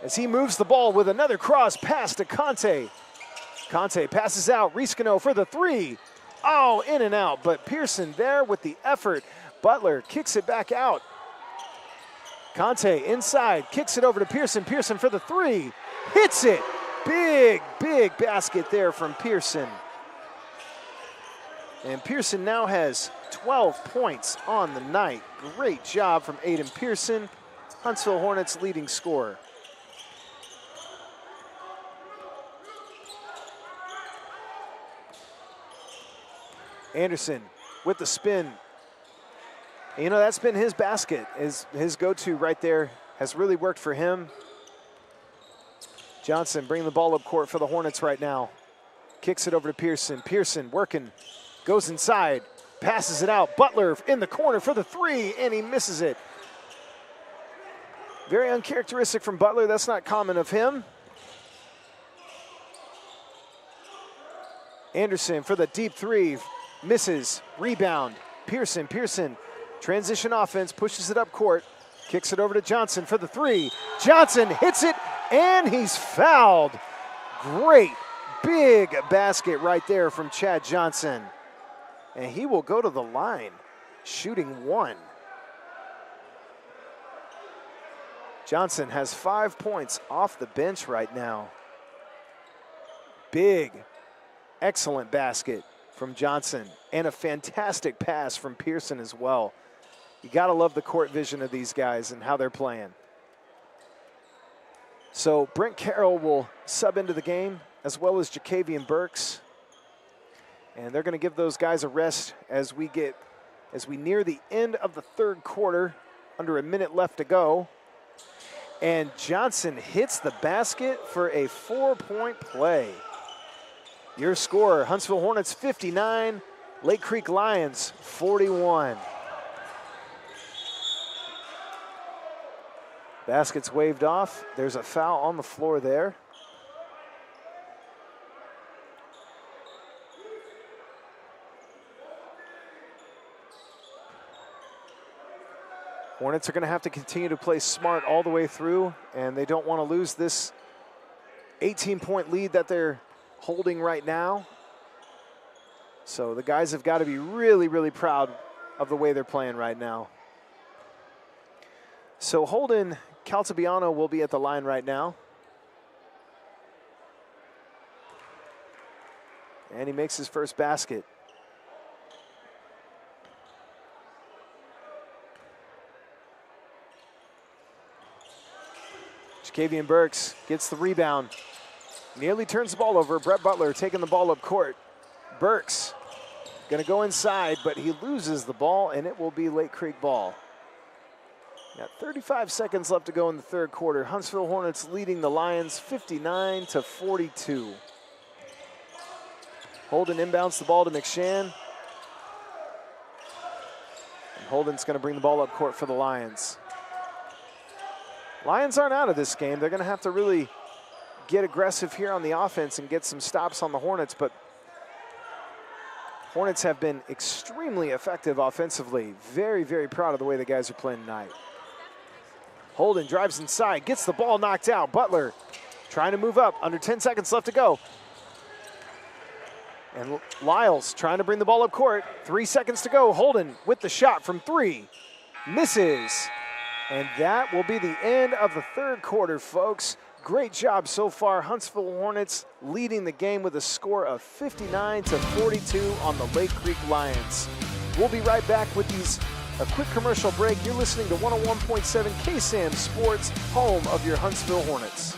as he moves the ball with another cross pass to Conte. Conte passes out, Riscano for the 3. Oh, in and out, but Pearson there with the effort. Butler kicks it back out. Conte inside, kicks it over to Pearson. Pearson for the 3, hits it. Big, big basket there from Pearson. And Pearson now has 12 points on the night. Great job from Aiden Pearson, Huntsville Hornets leading scorer. Anderson with the spin. And you know, that's been his basket, his go-to right there. Has really worked for him. Johnson bringing the ball up court for the Hornets right now. Kicks it over to Pearson. Pearson working, goes inside, passes it out. Butler in the corner for the 3, and he misses it. Very uncharacteristic from Butler. That's not common of him. Anderson for the deep 3, misses. Rebound. Pearson. Transition offense, pushes it up court, kicks it over to Johnson for the 3. Johnson hits it, and he's fouled. Great big basket right there from Chad Johnson. And he will go to the line, shooting 1. Johnson has 5 points off the bench right now. big, excellent basket from Johnson, and a fantastic pass from Pearson as well. You got to love the court vision of these guys and how they're playing. So Brent Carroll will sub into the game, as well as Jacavian Burks. And they're going to give those guys a rest as we near the end of the third quarter, under a minute left to go. And Johnson hits the basket for a 4-point play. Your score, Huntsville Hornets 59, Lake Creek Lions 41. Basket's waved off. There's a foul on the floor there. Hornets are going to have to continue to play smart all the way through, and they don't want to lose this 18-point lead that they're holding right now. So the guys have got to be really, really proud of the way they're playing right now. So Holden Caltabiano will be at the line right now. And he makes his first basket. Jacavian Burks gets the rebound. Nearly turns the ball over. Brett Butler taking the ball up court. Burks going to go inside, but he loses the ball, and it will be Lake Creek ball. Got 35 seconds left to go in the third quarter. Huntsville Hornets leading the Lions 59-42. Holden inbounds the ball to McShann. And Holden's going to bring the ball up court for the Lions. Lions aren't out of this game. They're going to have to really get aggressive here on the offense and get some stops on the Hornets, but Hornets have been extremely effective offensively. Very, very proud of the way the guys are playing tonight. Holden drives inside, gets the ball knocked out. Butler trying to move up, under 10 seconds left to go. And Lyles trying to bring the ball up court. 3 seconds to go. Holden with the shot from three. Misses. And that will be the end of the third quarter, folks. Great job so far. Huntsville Hornets leading the game with a score of 59-42 on the Lake Creek Lions. We'll be right back with a quick commercial break. You're listening to 101.7 KSAM Sports, home of your Huntsville Hornets.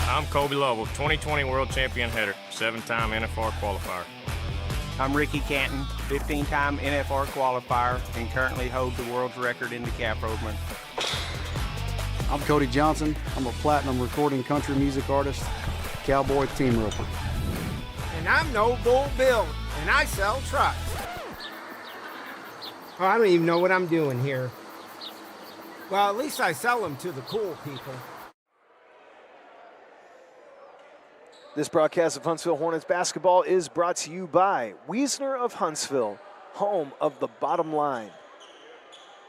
I'm Kobe Lovell, 2020 World Champion header, 7-time NFR qualifier. I'm Ricky Canton, 15-time NFR qualifier, and currently hold the world's record in the cap rovement. I'm Cody Johnson. I'm a platinum recording country music artist, cowboy team roper. And I'm No Bull Bill, and I sell trucks. Oh, I don't even know what I'm doing here. Well, at least I sell them to the cool people. This broadcast of Huntsville Hornets basketball is brought to you by Wiesner of Huntsville, home of the bottom line,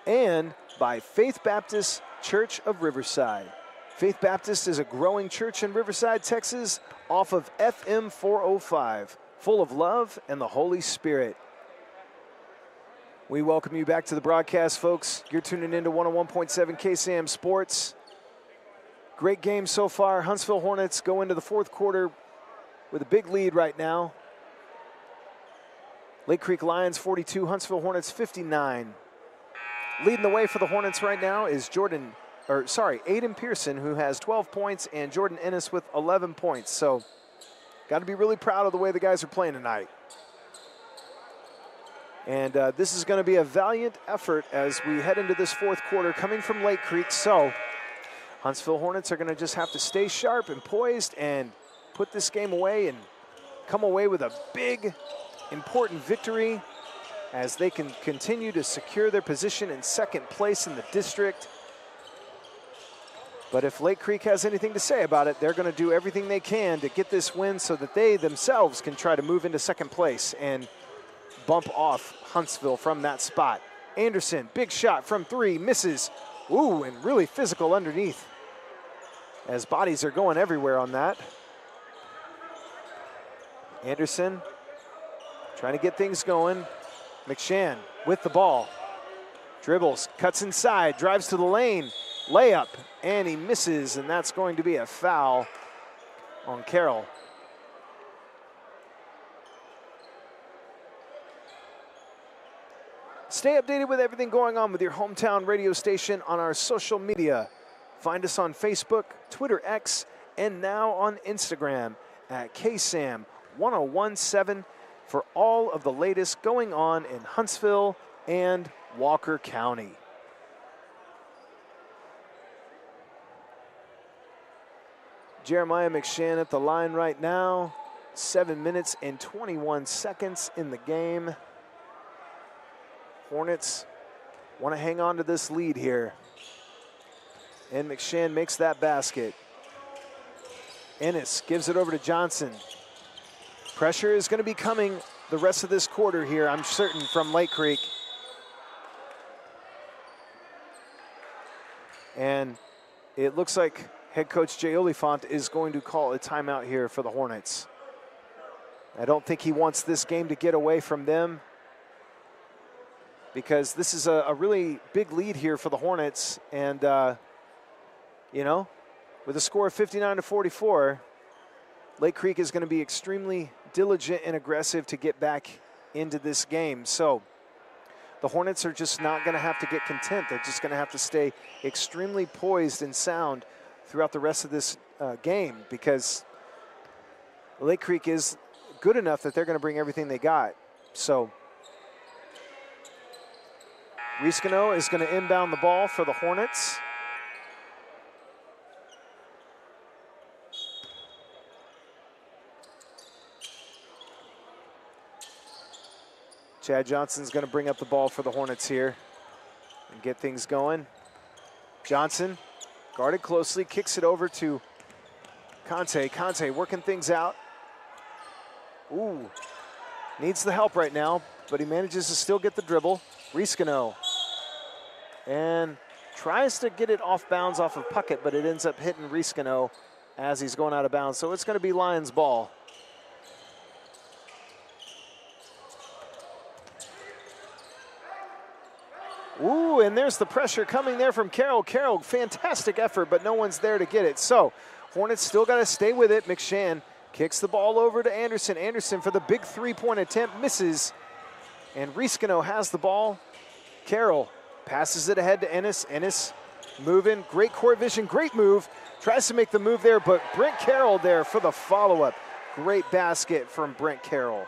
and by Faith Baptist Church of Riverside. Faith Baptist is a growing church in Riverside, Texas, off of FM 405, full of love and the Holy Spirit. We welcome you back to the broadcast, folks. You're tuning into 101.7 KSAM Sports. Great game so far. Huntsville Hornets go into the fourth quarter with a big lead right now. Lake Creek Lions 42, Huntsville Hornets 59. Leading the way for the Hornets right now is Aiden Pearson, who has 12 points, and Jordan Ennis with 11 points. So got to be really proud of the way the guys are playing tonight. And this is going to be a valiant effort as we head into this fourth quarter coming from Lake Creek. So Huntsville Hornets are going to just have to stay sharp and poised and put this game away and come away with a big, important victory as they can continue to secure their position in second place in the district. But if Lake Creek has anything to say about it, they're going to do everything they can to get this win so that they themselves can try to move into second place and bump off Huntsville from that spot. Anderson, big shot from three, misses. Ooh, and really physical underneath, as bodies are going everywhere on that. Anderson trying to get things going. McShann with the ball. Dribbles, cuts inside, drives to the lane, layup, and he misses, and that's going to be a foul on Carroll. Stay updated with everything going on with your hometown radio station on our social media. Find us on Facebook, Twitter X, and now on Instagram at KSAM-1017 for all of the latest going on in Huntsville and Walker County. Jeremiah McShann at the line right now. 7 minutes and 21 seconds in the game. Hornets want to hang on to this lead here. And McShann makes that basket. Ennis gives it over to Johnson. Pressure is going to be coming the rest of this quarter here, I'm certain, from Lake Creek. And it looks like head coach Jay Oliphant is going to call a timeout here for the Hornets. I don't think he wants this game to get away from them, because this is a really big lead here for the Hornets. And, you know, with a score of 59-44, Lake Creek is going to be extremely diligent and aggressive to get back into this game. So the Hornets are just not going to have to get content. They're just going to have to stay extremely poised and sound throughout the rest of this game, because Lake Creek is good enough that they're going to bring everything they got. So Riscano is going to inbound the ball for the Hornets. Chad Johnson's going to bring up the ball for the Hornets here and get things going. Johnson, guarded closely, kicks it over to Conte. Conte working things out. Ooh, needs the help right now, but he manages to still get the dribble. Riscano, and tries to get it off bounds off of Puckett, but it ends up hitting Riscano as he's going out of bounds. So it's going to be Lions ball. Ooh, and there's the pressure coming there from Carroll. Carroll, fantastic effort, but no one's there to get it. So Hornets still got to stay with it. McShann kicks the ball over to Anderson. Anderson for the big three-point attempt, misses. And Riscano has the ball. Carroll passes it ahead to Ennis. Ennis moving, great court vision, great move. Tries to make the move there, but Brent Carroll there for the follow-up. Great basket from Brent Carroll.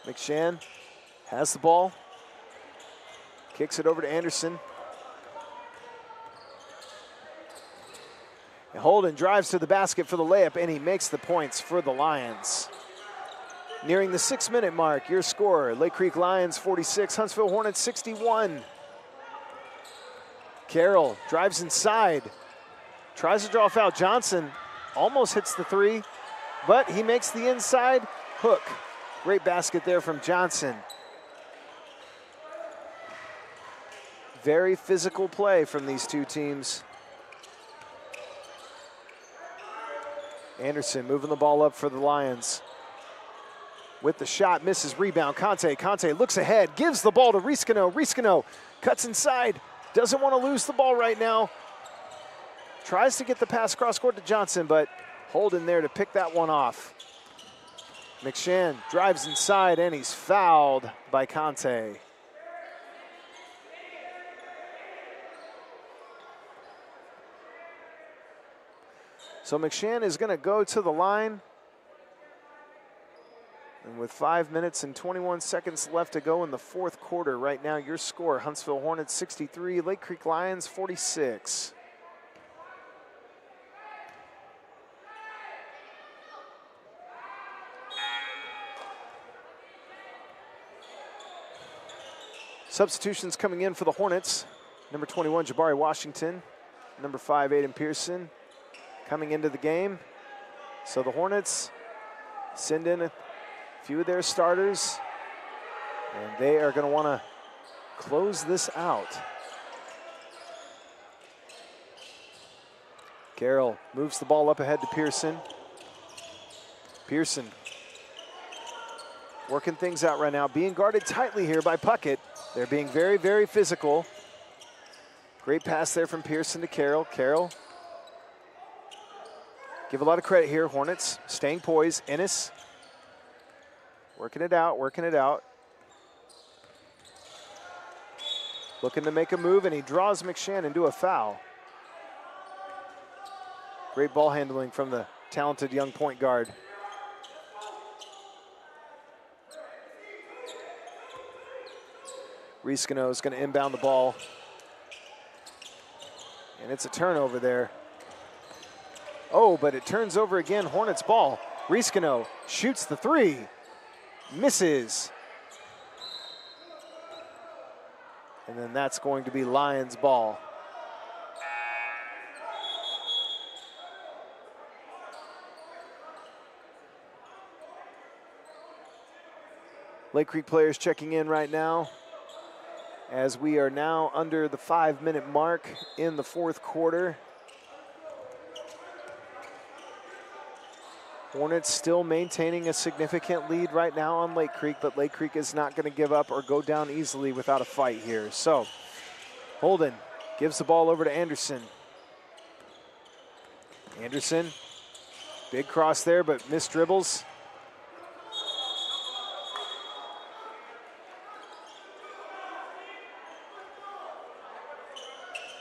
McShann has the ball. Kicks it over to Anderson. And Holden drives to the basket for the layup, and he makes the points for the Lions. Nearing the 6-minute mark, your score, Lake Creek Lions 46, Huntsville Hornets 61. Carroll drives inside, tries to draw a foul. Johnson almost hits the three, but he makes the inside hook. Great basket there from Johnson. Very physical play from these two teams. Anderson moving the ball up for the Lions. With the shot, misses, rebound. Conte looks ahead, gives the ball to Riscano. Riscano cuts inside, doesn't want to lose the ball right now. Tries to get the pass cross court to Johnson, but Holden there to pick that one off. McShann drives inside, and he's fouled by Conte. So McShann is going to go to the line. And with 5 minutes and 21 seconds left to go in the fourth quarter, right now your score, Huntsville Hornets 63, Lake Creek Lions 46. Substitutions coming in for the Hornets. Number 21, Jabari Washington. Number 5, Aiden Pearson coming into the game. So the Hornets send in a few of their starters, and they are going to want to close this out. Carroll moves the ball up ahead to Pearson. Pearson working things out right now, being guarded tightly here by Puckett. They're being very, very physical. Great pass there from Pearson to Carroll. Carroll, give a lot of credit here. Hornets staying poised. Ennis working it out, working it out. Looking to make a move, and he draws McShannon into a foul. Great ball handling from the talented young point guard. Riscano is going to inbound the ball. And it's a turnover there. Oh, but it turns over again. Hornets ball. Riscano shoots the three. Misses. And then that's going to be Lions ball. Lake Creek players checking in right now as we are now under the 5-minute mark in the fourth quarter. Hornets still maintaining a significant lead right now on Lake Creek, but Lake Creek is not going to give up or go down easily without a fight here. So Holden gives the ball over to Anderson. Anderson, big cross there, but missed dribbles.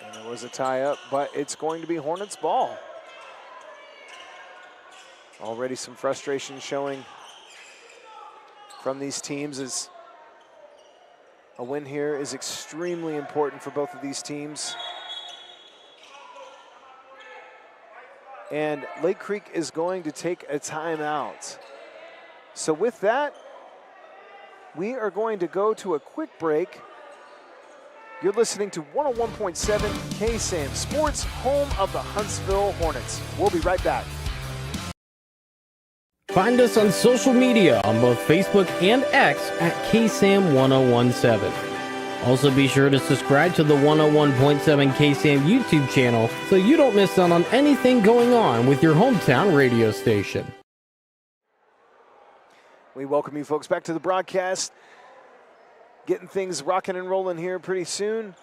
And there was a tie up, but it's going to be Hornets ball. Already some frustration showing from these teams as a win here is extremely important for both of these teams. And Lake Creek is going to take a timeout. So with that, we are going to go to a quick break. You're listening to 101.7 KSAM Sports, home of the Huntsville Hornets. We'll be right back. Find us on social media on both Facebook and X at KSAM-1017. Also be sure to subscribe to the 101.7 KSAM YouTube channel so you don't miss out on anything going on with your hometown radio station. We welcome you folks back to the broadcast. Getting things rocking and rolling here pretty soon.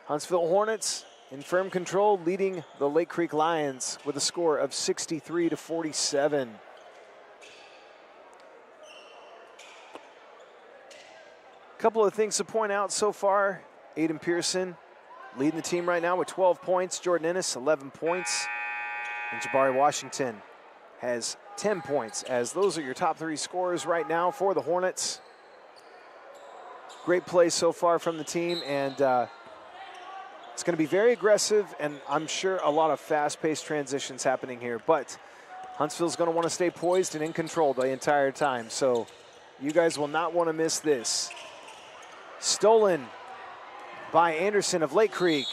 Huntsville Hornets in firm control, leading the Lake Creek Lions with a score of 63-47. Couple of things to point out so far. Aiden Pearson leading the team right now with 12 points. Jordan Ennis, 11 points. And Jabari Washington has 10 points, as those are your top three scorers right now for the Hornets. Great play so far from the team, and it's going to be very aggressive, and I'm sure a lot of fast-paced transitions happening here. But Huntsville's going to want to stay poised and in control the entire time, so you guys will not want to miss this. Stolen by Anderson of Lake Creek.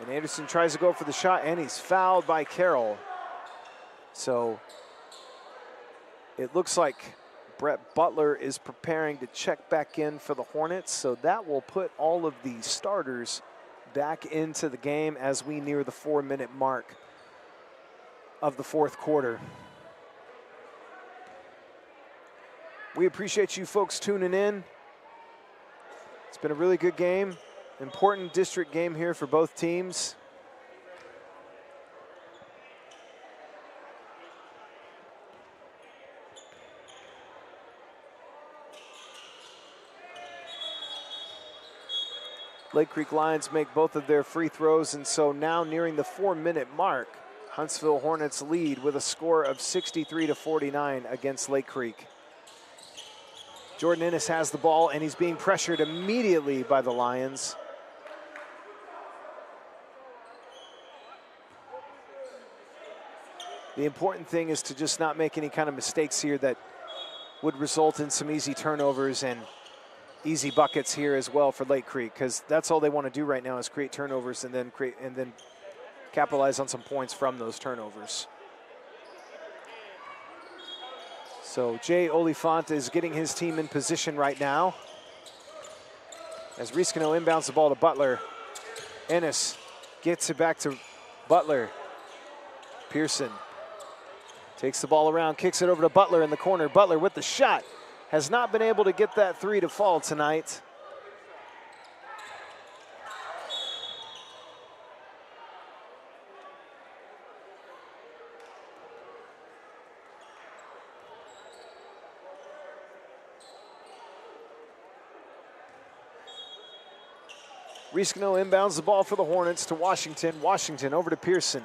And Anderson tries to go for the shot, and he's fouled by Carroll. So it looks like Brett Butler is preparing to check back in for the Hornets. So that will put all of the starters back into the game as we near the 4-minute mark of the fourth quarter. We appreciate you folks tuning in. It's been a really good game. Important district game here for both teams. Lake Creek Lions make both of their free throws, and so now nearing the 4-minute mark, Huntsville Hornets lead with a score of 63-49 against Lake Creek. Jordan Ennis has the ball, and he's being pressured immediately by the Lions. The important thing is to just not make any kind of mistakes here that would result in some easy turnovers and easy buckets here as well for Lake Creek, because that's all they want to do right now is create turnovers and then capitalize on some points from those turnovers. So Jay Oliphant is getting his team in position right now. As Riscano inbounds the ball to Butler. Ennis gets it back to Butler. Pearson takes the ball around, kicks it over to Butler in the corner. Butler with the shot. Has not been able to get that three to fall tonight. Riscano inbounds the ball for the Hornets to Washington. Washington over to Pearson.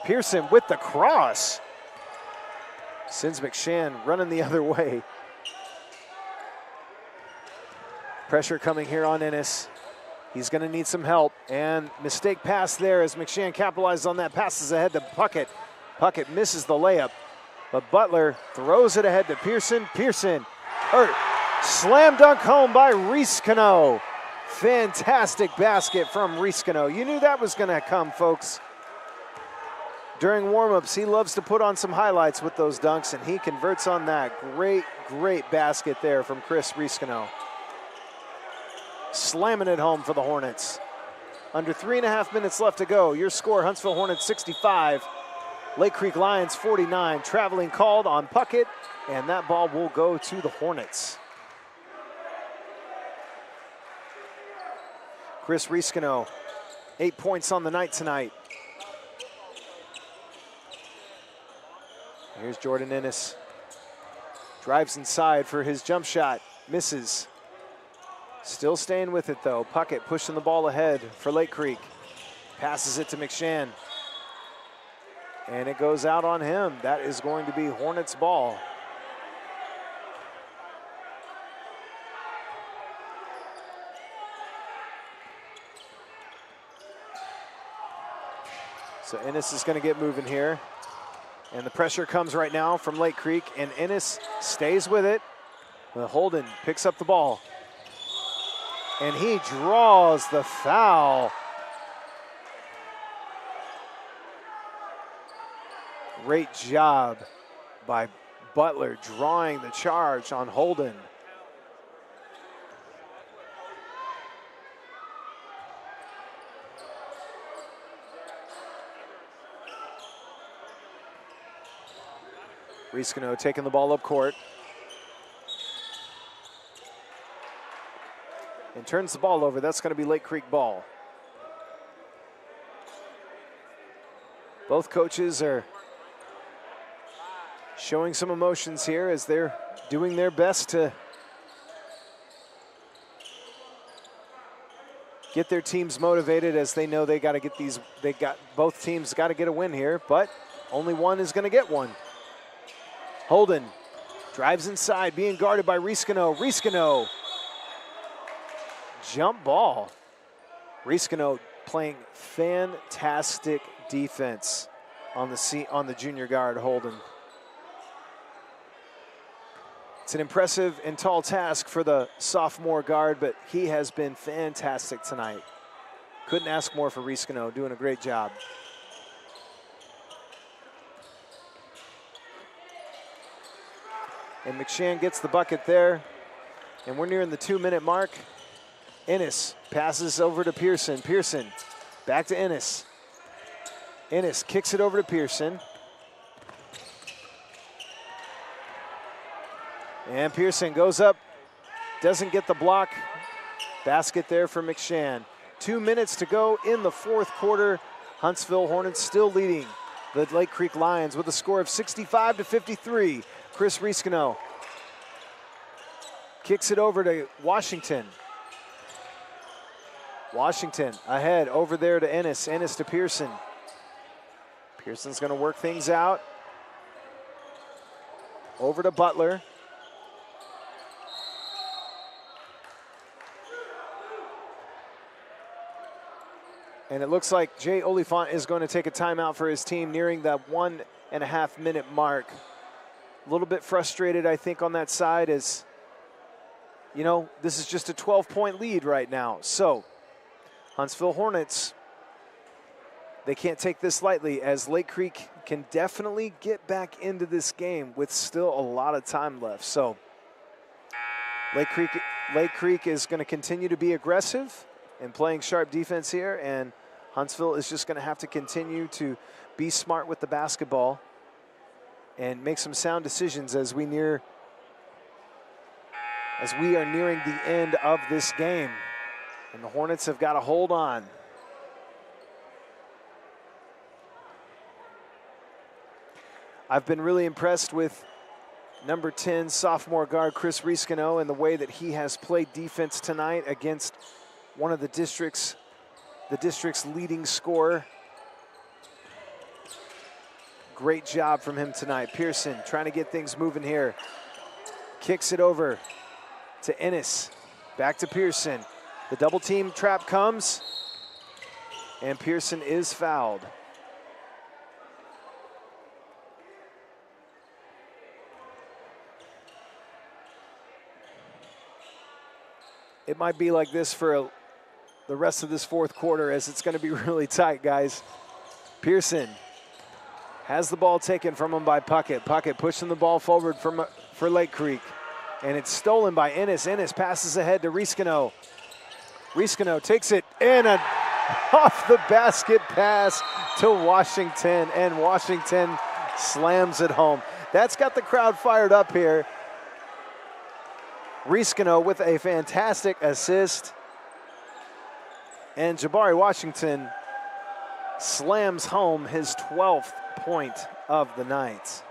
Pearson with the cross. Sends McShann running the other way. Pressure coming here on Ennis. He's going to need some help. And mistake pass there as McShann capitalizes on that. Passes ahead to Puckett. Puckett misses the layup. But Butler throws it ahead to Pearson. Pearson hurt. Slam dunk home by Riscano. Fantastic basket from Riscano. You knew that was going to come, folks. During warm-ups, he loves to put on some highlights with those dunks, and he converts on that. Great, great basket there from Chris Riscano. Slamming it home for the Hornets. Under 3.5 minutes left to go. Your score, Huntsville Hornets 65, Lake Creek Lions 49. Traveling called on Puckett, and that ball will go to the Hornets. Chris Riscano, 8 points on the night tonight. Here's Jordan Ennis. Drives inside for his jump shot. Misses. Still staying with it though. Puckett pushing the ball ahead for Lake Creek. Passes it to McShann. And it goes out on him. That is going to be Hornets ball. So Ennis is going to get moving here. And the pressure comes right now from Lake Creek, and Ennis stays with it. Holden picks up the ball. And he draws the foul. Great job by Butler drawing the charge on Holden. Riscano taking the ball up court. And turns the ball over. That's going to be Lake Creek ball. Both coaches are showing some emotions here as they're doing their best to get their teams motivated, as they know they got to get these, both teams got to get a win here, but only one is going to get one. Holden drives inside, being guarded by Riscano. Riscano, jump ball. Riscano playing fantastic defense on the junior guard, Holden. It's an impressive and tall task for the sophomore guard, but he has been fantastic tonight. Couldn't ask more for Riscano, doing a great job. And McShann gets the bucket there. And we're nearing the 2-minute mark. Ennis passes over to Pearson. Pearson back to Ennis. Ennis kicks it over to Pearson. And Pearson goes up, doesn't get the block. Basket there for McShann. 2 minutes to go in the fourth quarter. Huntsville Hornets still leading the Lake Creek Lions with a score of 65-53. Chris Riscano kicks it over to Washington. Washington ahead over there to Ennis. Ennis to Pearson. Pearson's going to work things out. Over to Butler. And it looks like Jay Oliphant is going to take a timeout for his team nearing that 1.5 minute mark. A little bit frustrated, I think, on that side, as, you know, this is just a 12-point lead right now. So Huntsville Hornets, they can't take this lightly, as Lake Creek can definitely get back into this game with still a lot of time left. So Lake Creek is going to continue to be aggressive and playing sharp defense here, and Huntsville is just going to have to continue to be smart with the basketball and make some sound decisions as we are nearing the end of this game. And the Hornets have got to hold on. I've been really impressed with number 10 sophomore guard Chris Riscano and the way that he has played defense tonight against one of the district's the district's leading scorer. Great job from him tonight. Pearson trying to get things moving here. Kicks it over to Ennis. Back to Pearson. The double team trap comes, and Pearson is fouled. It might be like this for the rest of this fourth quarter, as it's going to be really tight, guys. Pearson has the ball taken from him by Puckett. Puckett pushing the ball forward for Lake Creek. And it's stolen by Ennis. Ennis passes ahead to Riscano. Riscano takes it in a off the basket pass to Washington, and Washington slams it home. That's got the crowd fired up here. Riscano with a fantastic assist. And Jabari Washington slams home his 12th point of the night.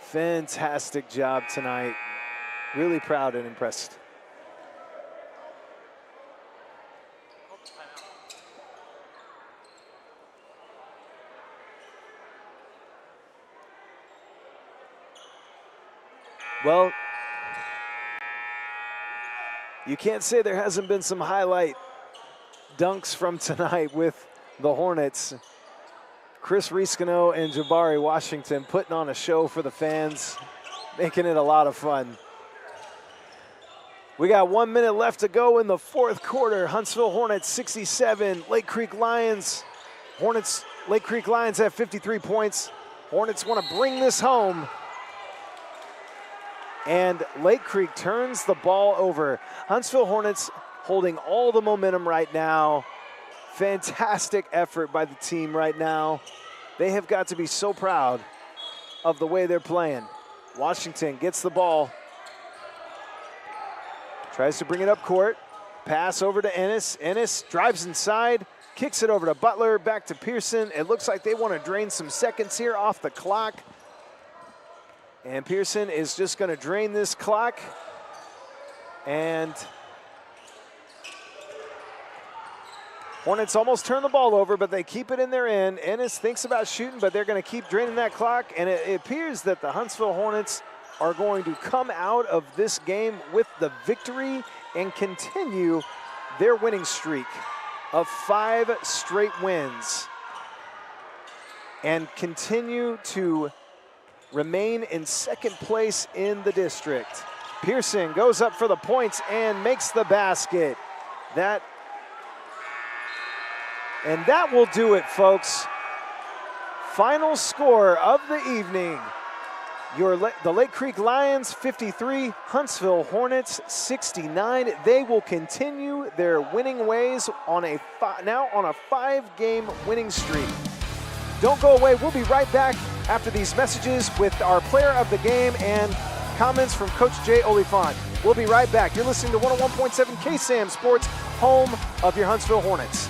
Fantastic job tonight. Really proud and impressed. Well, you can't say there hasn't been some highlight dunks from tonight with the Hornets. Chris Riscano and Jabari Washington putting on a show for the fans, making it a lot of fun. We got 1 minute left to go in the fourth quarter. Huntsville Hornets 67, Lake Creek Lions. Lake Creek Lions have 53 points. Hornets want to bring this home. And Lake Creek turns the ball over. Huntsville Hornets holding all the momentum right now. Fantastic effort by the team right now. They have got to be so proud of the way they're playing. Washington gets the ball. Tries to bring it up court. Pass over to Ennis. Ennis drives inside, kicks it over to Butler, back to Pearson. It looks like they want to drain some seconds here off the clock. And Pearson is just going to drain this clock. And Hornets almost turn the ball over, but they keep it in their end. Ennis thinks about shooting, but they're going to keep draining that clock. And it appears that the Huntsville Hornets are going to come out of this game with the victory and continue their winning streak of 5 straight wins and continue to remain in second place in the district. Pearson goes up for the points and makes the basket. That will do it, folks. Final score of the evening. The Lake Creek Lions 53, Huntsville Hornets 69. They will continue their winning ways on now on a 5-game winning streak. Don't go away. We'll be right back after these messages with our player of the game and comments from Coach Jay Oliphant. We'll be right back. You're listening to 101.7 KSAM Sports, home of your Huntsville Hornets.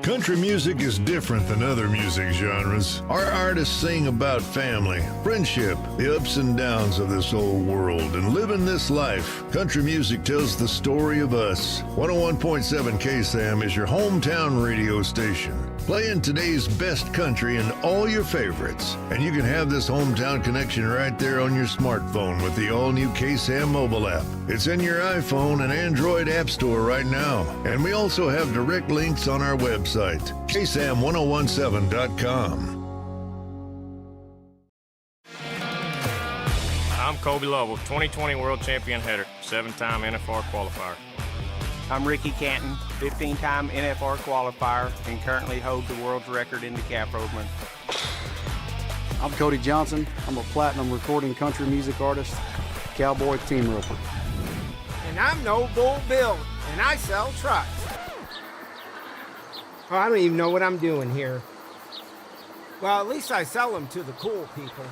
Country music is different than other music genres. Our artists sing about family, friendship, the ups and downs of this old world, and living this life. Country music tells the story of us. 101.7 KSAM is your hometown radio station, playing today's best country and all your favorites. And you can have this hometown connection right there on your smartphone with the all-new KSAM mobile app. It's in your iPhone and Android app store right now. And we also have direct links on our website, KSAM1017.com. I'm Kobe Lovell, 2020 World Champion header, 7-time NFR qualifier. I'm Ricky Canton, 15-time NFR qualifier, and currently hold the world's record in the calf movement. I'm Cody Johnson. I'm a platinum recording country music artist, cowboy team roper. And I'm No Bull Bill, and I sell trucks. Oh, I don't even know what I'm doing here. Well, at least I sell them to the cool people.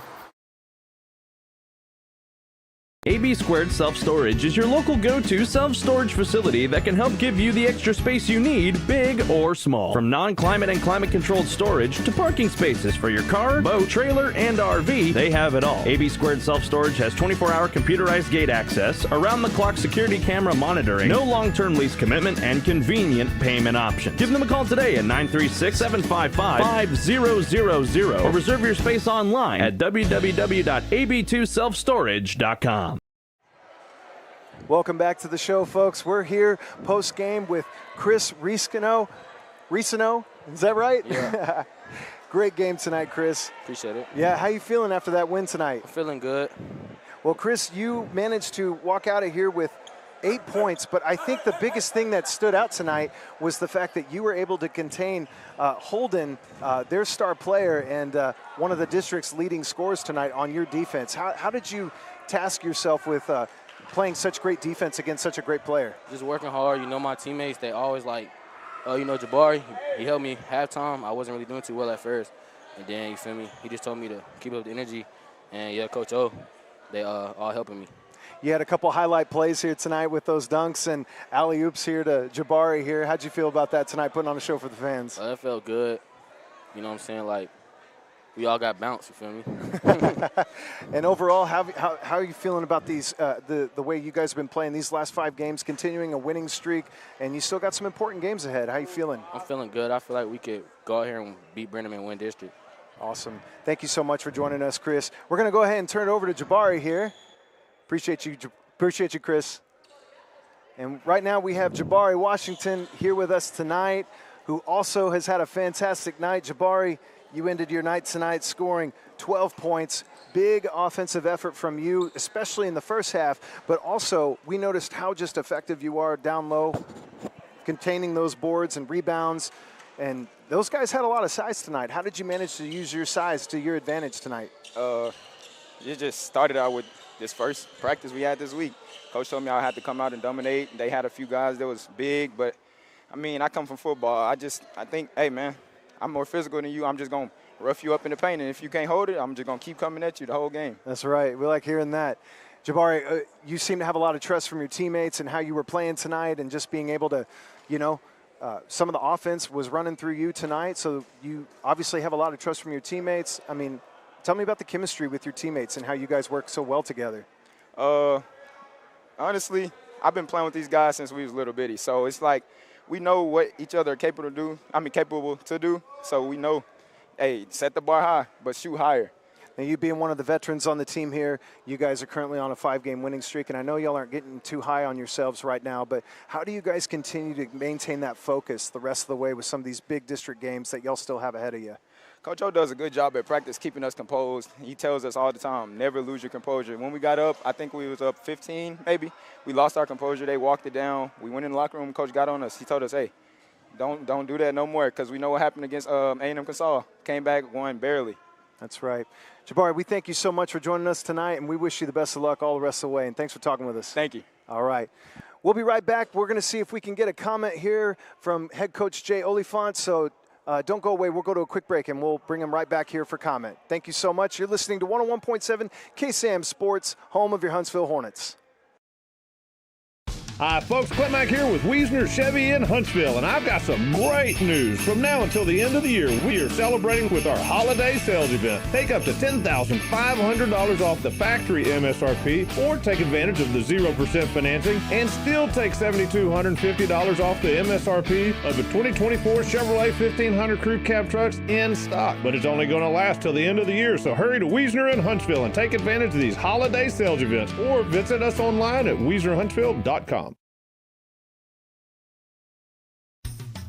AB Squared Self-Storage is your local go-to self-storage facility that can help give you the extra space you need, big or small. From non-climate and climate-controlled storage to parking spaces for your car, boat, trailer, and RV, they have it all. AB Squared Self-Storage has 24-hour computerized gate access, around-the-clock security camera monitoring, no long-term lease commitment, and convenient payment options. Give them a call today at 936-755-5000 or reserve your space online at www.ab2selfstorage.com. Welcome back to the show, folks. We're here post-game with Chris Riscino. Riscino, is that right? Yeah. Great game tonight, Chris. Appreciate it. Yeah, how you feeling after that win tonight? I'm feeling good. Well, Chris, you managed to walk out of here with 8 points, but I think the biggest thing that stood out tonight was the fact that you were able to contain Holden, their star player, and one of the district's leading scorers tonight on your defense. How did you task yourself with playing such great defense against such a great player? Just working hard. You know, my teammates, they always like, Jabari, he helped me halftime. I wasn't really doing too well at first. And then, you feel me, he just told me to keep up the energy. And, yeah, Coach O, they all helping me. You had a couple highlight plays here tonight with those dunks and alley-oops here to Jabari here. How'd you feel about that tonight, putting on a show for the fans? That felt good. You know what I'm saying? Like, we all got bounced, you feel me? And overall, how are you feeling about these the way you guys have been playing these last 5 games, continuing a winning streak, and you still got some important games ahead? How you feeling? I'm feeling good. I feel like we could go out here and beat Brenham and win district. Awesome. Thank you so much for joining us, Chris. We're going to go ahead and turn it over to Jabari here. Appreciate you, Chris. And right now we have Jabari Washington here with us tonight, who also has had a fantastic night. Jabari, you ended your night tonight scoring 12 points. Big offensive effort from you, especially in the first half, but also we noticed how just effective you are down low, containing those boards and rebounds. And those guys had a lot of size tonight. How did you manage to use your size to your advantage tonight? It just started out with this first practice we had this week. Coach told me I had to come out and dominate. They had a few guys that was big, but, I mean, I come from football. I think, hey, man, I'm more physical than you. I'm just going to rough you up in the paint, and if you can't hold it, I'm just going to keep coming at you the whole game. That's right. We like hearing that. Jabari, you seem to have a lot of trust from your teammates and how you were playing tonight and just being able to, some of the offense was running through you tonight, so you obviously have a lot of trust from your teammates. I mean, tell me about the chemistry with your teammates and how you guys work so well together. Honestly, I've been playing with these guys since we was little bitty, so it's like we know what each other are capable to do. So we know, hey, set the bar high, but shoot higher. Now, you being one of the veterans on the team here, you guys are currently on a 5-game winning streak, and I know y'all aren't getting too high on yourselves right now, but how do you guys continue to maintain that focus the rest of the way with some of these big district games that y'all still have ahead of you? Coach O does a good job at practice keeping us composed. He tells us all the time, never lose your composure. When we got up, I think we was up 15 maybe. We lost our composure. They walked it down. We went in the locker room. Coach got on us. He told us, hey, don't do that no more, because we know what happened against A&M Consol. Came back, won barely. That's right. Jabari, we thank you so much for joining us tonight, and we wish you the best of luck all the rest of the way, and thanks for talking with us. Thank you. All right. We'll be right back. We're going to see if we can get a comment here from head coach Jay Oliphant, so don't go away. We'll go to a quick break, and we'll bring him right back here for comment. Thank you so much. You're listening to 101.7 KSAM Sports, home of your Huntsville Hornets. Hi, folks. Clint Mack here with Wiesner Chevy in Huntsville, and I've got some great news. From now until the end of the year, we are celebrating with our holiday sales event. Take up to $10,500 off the factory MSRP, or take advantage of the 0% financing and still take $7,250 off the MSRP of the 2024 Chevrolet 1500 Crew Cab trucks in stock. But it's only going to last till the end of the year, so hurry to Wiesner in Huntsville and take advantage of these holiday sales events, or visit us online at WiesnerHuntsville.com.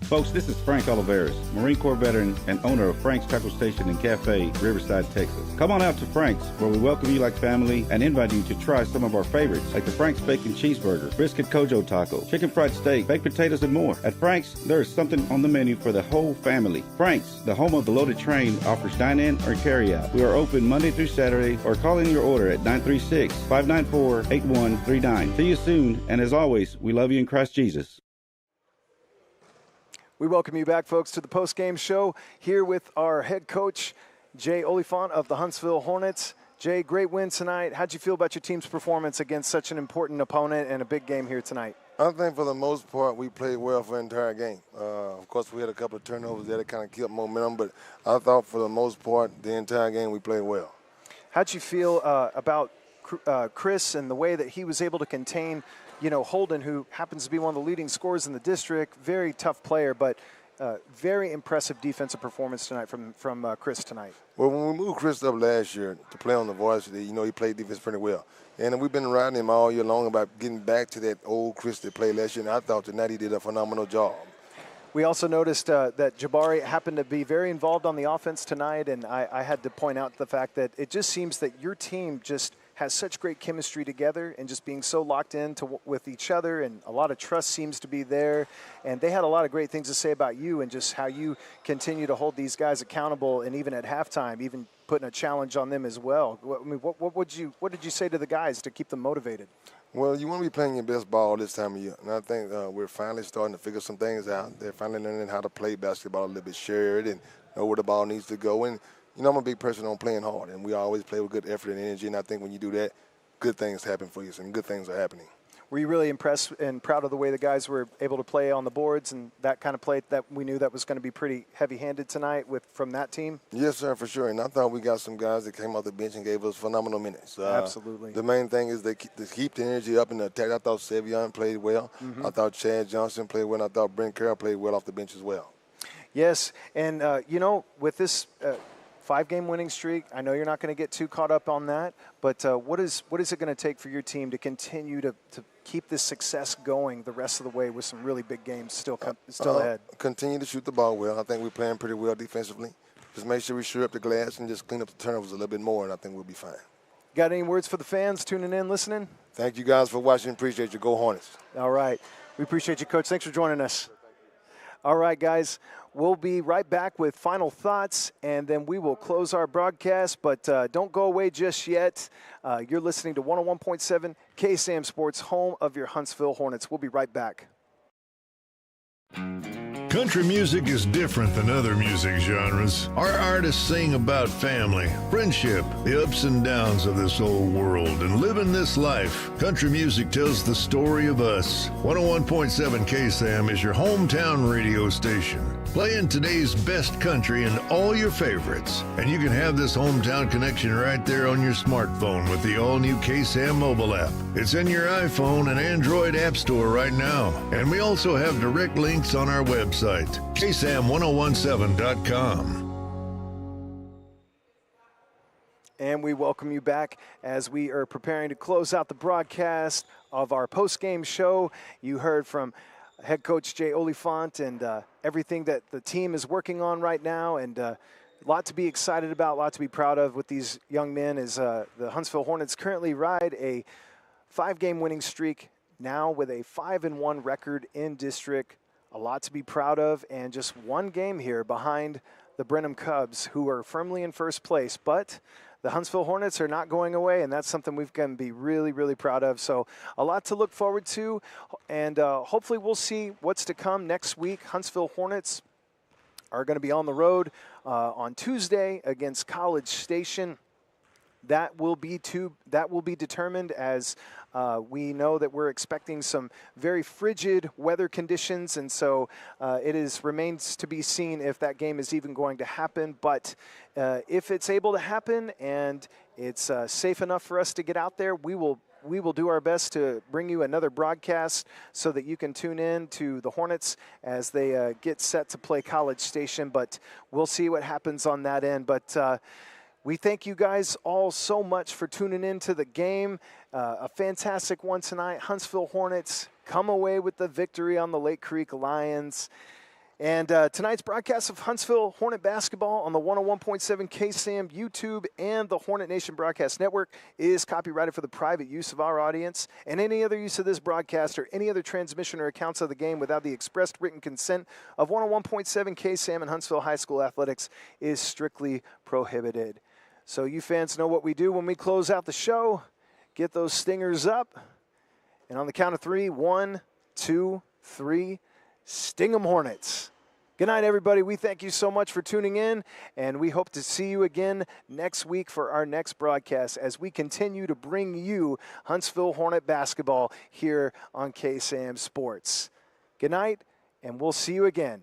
Folks, this is Frank Oliveris, Marine Corps veteran and owner of Frank's Tackle Station and Cafe, Riverside, Texas. Come on out to Frank's, where we welcome you like family and invite you to try some of our favorites, like the Frank's Bacon Cheeseburger, Brisket Kojo Taco, Chicken Fried Steak, Baked Potatoes, and more. At Frank's, there is something on the menu for the whole family. Frank's, the home of the loaded train, offers dine-in or carry-out. We are open Monday through Saturday, or call in your order at 936-594-8139. See you soon, and as always, we love you in Christ Jesus. We welcome you back, folks, to the post-game show here with our head coach, Jay Oliphant of the Huntsville Hornets. Jay, great win tonight. How'd you feel about your team's performance against such an important opponent and a big game here tonight? I think for the most part we played well for the entire game. Of course, we had a couple of turnovers there that kind of kept momentum, but I thought for the most part the entire game we played well. How'd you feel about Chris and the way that he was able to contain, Holden, who happens to be one of the leading scorers in the district, very tough player, but very impressive defensive performance tonight from Chris tonight. Well, when we moved Chris up last year to play on the varsity, he played defense pretty well. And we've been riding him all year long about getting back to that old Chris that played last year, and I thought tonight he did a phenomenal job. We also noticed that Jabari happened to be very involved on the offense tonight, and I had to point out the fact that it just seems that your team just has such great chemistry together and just being so locked in with each other, and a lot of trust seems to be there. And they had a lot of great things to say about you and just how you continue to hold these guys accountable, and even at halftime, even putting a challenge on them as well. I mean, what did you say to the guys to keep them motivated? Well, you want to be playing your best ball this time of year, and I think we're finally starting to figure some things out. They're finally learning how to play basketball a little bit shared and know where the ball needs to go. And I'm a big person on playing hard, and we always play with good effort and energy, and I think when you do that, good things happen for you, and good things are happening. Were you really impressed and proud of the way the guys were able to play on the boards and that kind of play that we knew that was going to be pretty heavy-handed tonight from that team? Yes, sir, for sure. And I thought we got some guys that came off the bench and gave us phenomenal minutes. Absolutely. The main thing is they keep the energy up in the attack. I thought Sevion played well. I thought Chad Johnson played well. I thought Brent Carroll played well off the bench as well. Yes, and, with this 5-game winning streak, I know you're not going to get too caught up on that, but what is it going to take for your team to continue to keep this success going the rest of the way with some really big games still ahead? Continue to shoot the ball well. I think we're playing pretty well defensively. Just make sure we shore up the glass and just clean up the turnovers a little bit more, and I think we'll be fine. Got any words for the fans tuning in, listening? Thank you guys for watching. Appreciate you. Go Hornets. All right. We appreciate you, Coach. Thanks for joining us. All right, guys. We'll be right back with final thoughts, and then we will close our broadcast. But don't go away just yet. You're listening to 101.7 KSAM Sports, home of your Huntsville Hornets. We'll be right back. Country music is different than other music genres. Our artists sing about family, friendship, the ups and downs of this old world, and living this life. Country music tells the story of us. 101.7 KSAM is your hometown radio station, playing today's best country and all your favorites. And you can have this hometown connection right there on your smartphone with the all-new KSAM mobile app. It's in your iPhone and Android app store right now. And we also have direct links on our website, KSAM1017.com. And we welcome you back as we are preparing to close out the broadcast of our post-game show. You heard from head coach Jay Oliphant and everything that the team is working on right now, and a lot to be excited about, a lot to be proud of with these young men as the Huntsville Hornets currently ride a 5-game winning streak, now with a 5-1 record in district. A lot to be proud of, and just one game here behind the Brenham Cubs, who are firmly in first place. But the Huntsville Hornets are not going away, and that's something we've got to be really, really proud of. So a lot to look forward to, and hopefully we'll see what's to come next week. Huntsville Hornets are going to be on the road on Tuesday against College Station. That will be determined as we know that we're expecting some very frigid weather conditions, and so remains to be seen if that game is even going to happen. But if it's able to happen and it's safe enough for us to get out there, we will do our best to bring you another broadcast so that you can tune in to the Hornets as they get set to play College Station. But we'll see what happens on that end. But we thank you guys all so much for tuning in to the game. A fantastic one tonight. Huntsville Hornets come away with the victory on the Lake Creek Lions. And tonight's broadcast of Huntsville Hornet basketball on the 101.7 KSAM YouTube and the Hornet Nation Broadcast Network is copyrighted for the private use of our audience. And any other use of this broadcast or any other transmission or accounts of the game without the expressed written consent of 101.7 KSAM and Huntsville High School Athletics is strictly prohibited. So you fans know what we do when we close out the show. Get those stingers up. And on the count of 3, 1, 2, 3, sting 'em Hornets. Good night, everybody. We thank you so much for tuning in, and we hope to see you again next week for our next broadcast as we continue to bring you Huntsville Hornet basketball here on KSAM Sports. Good night, and we'll see you again.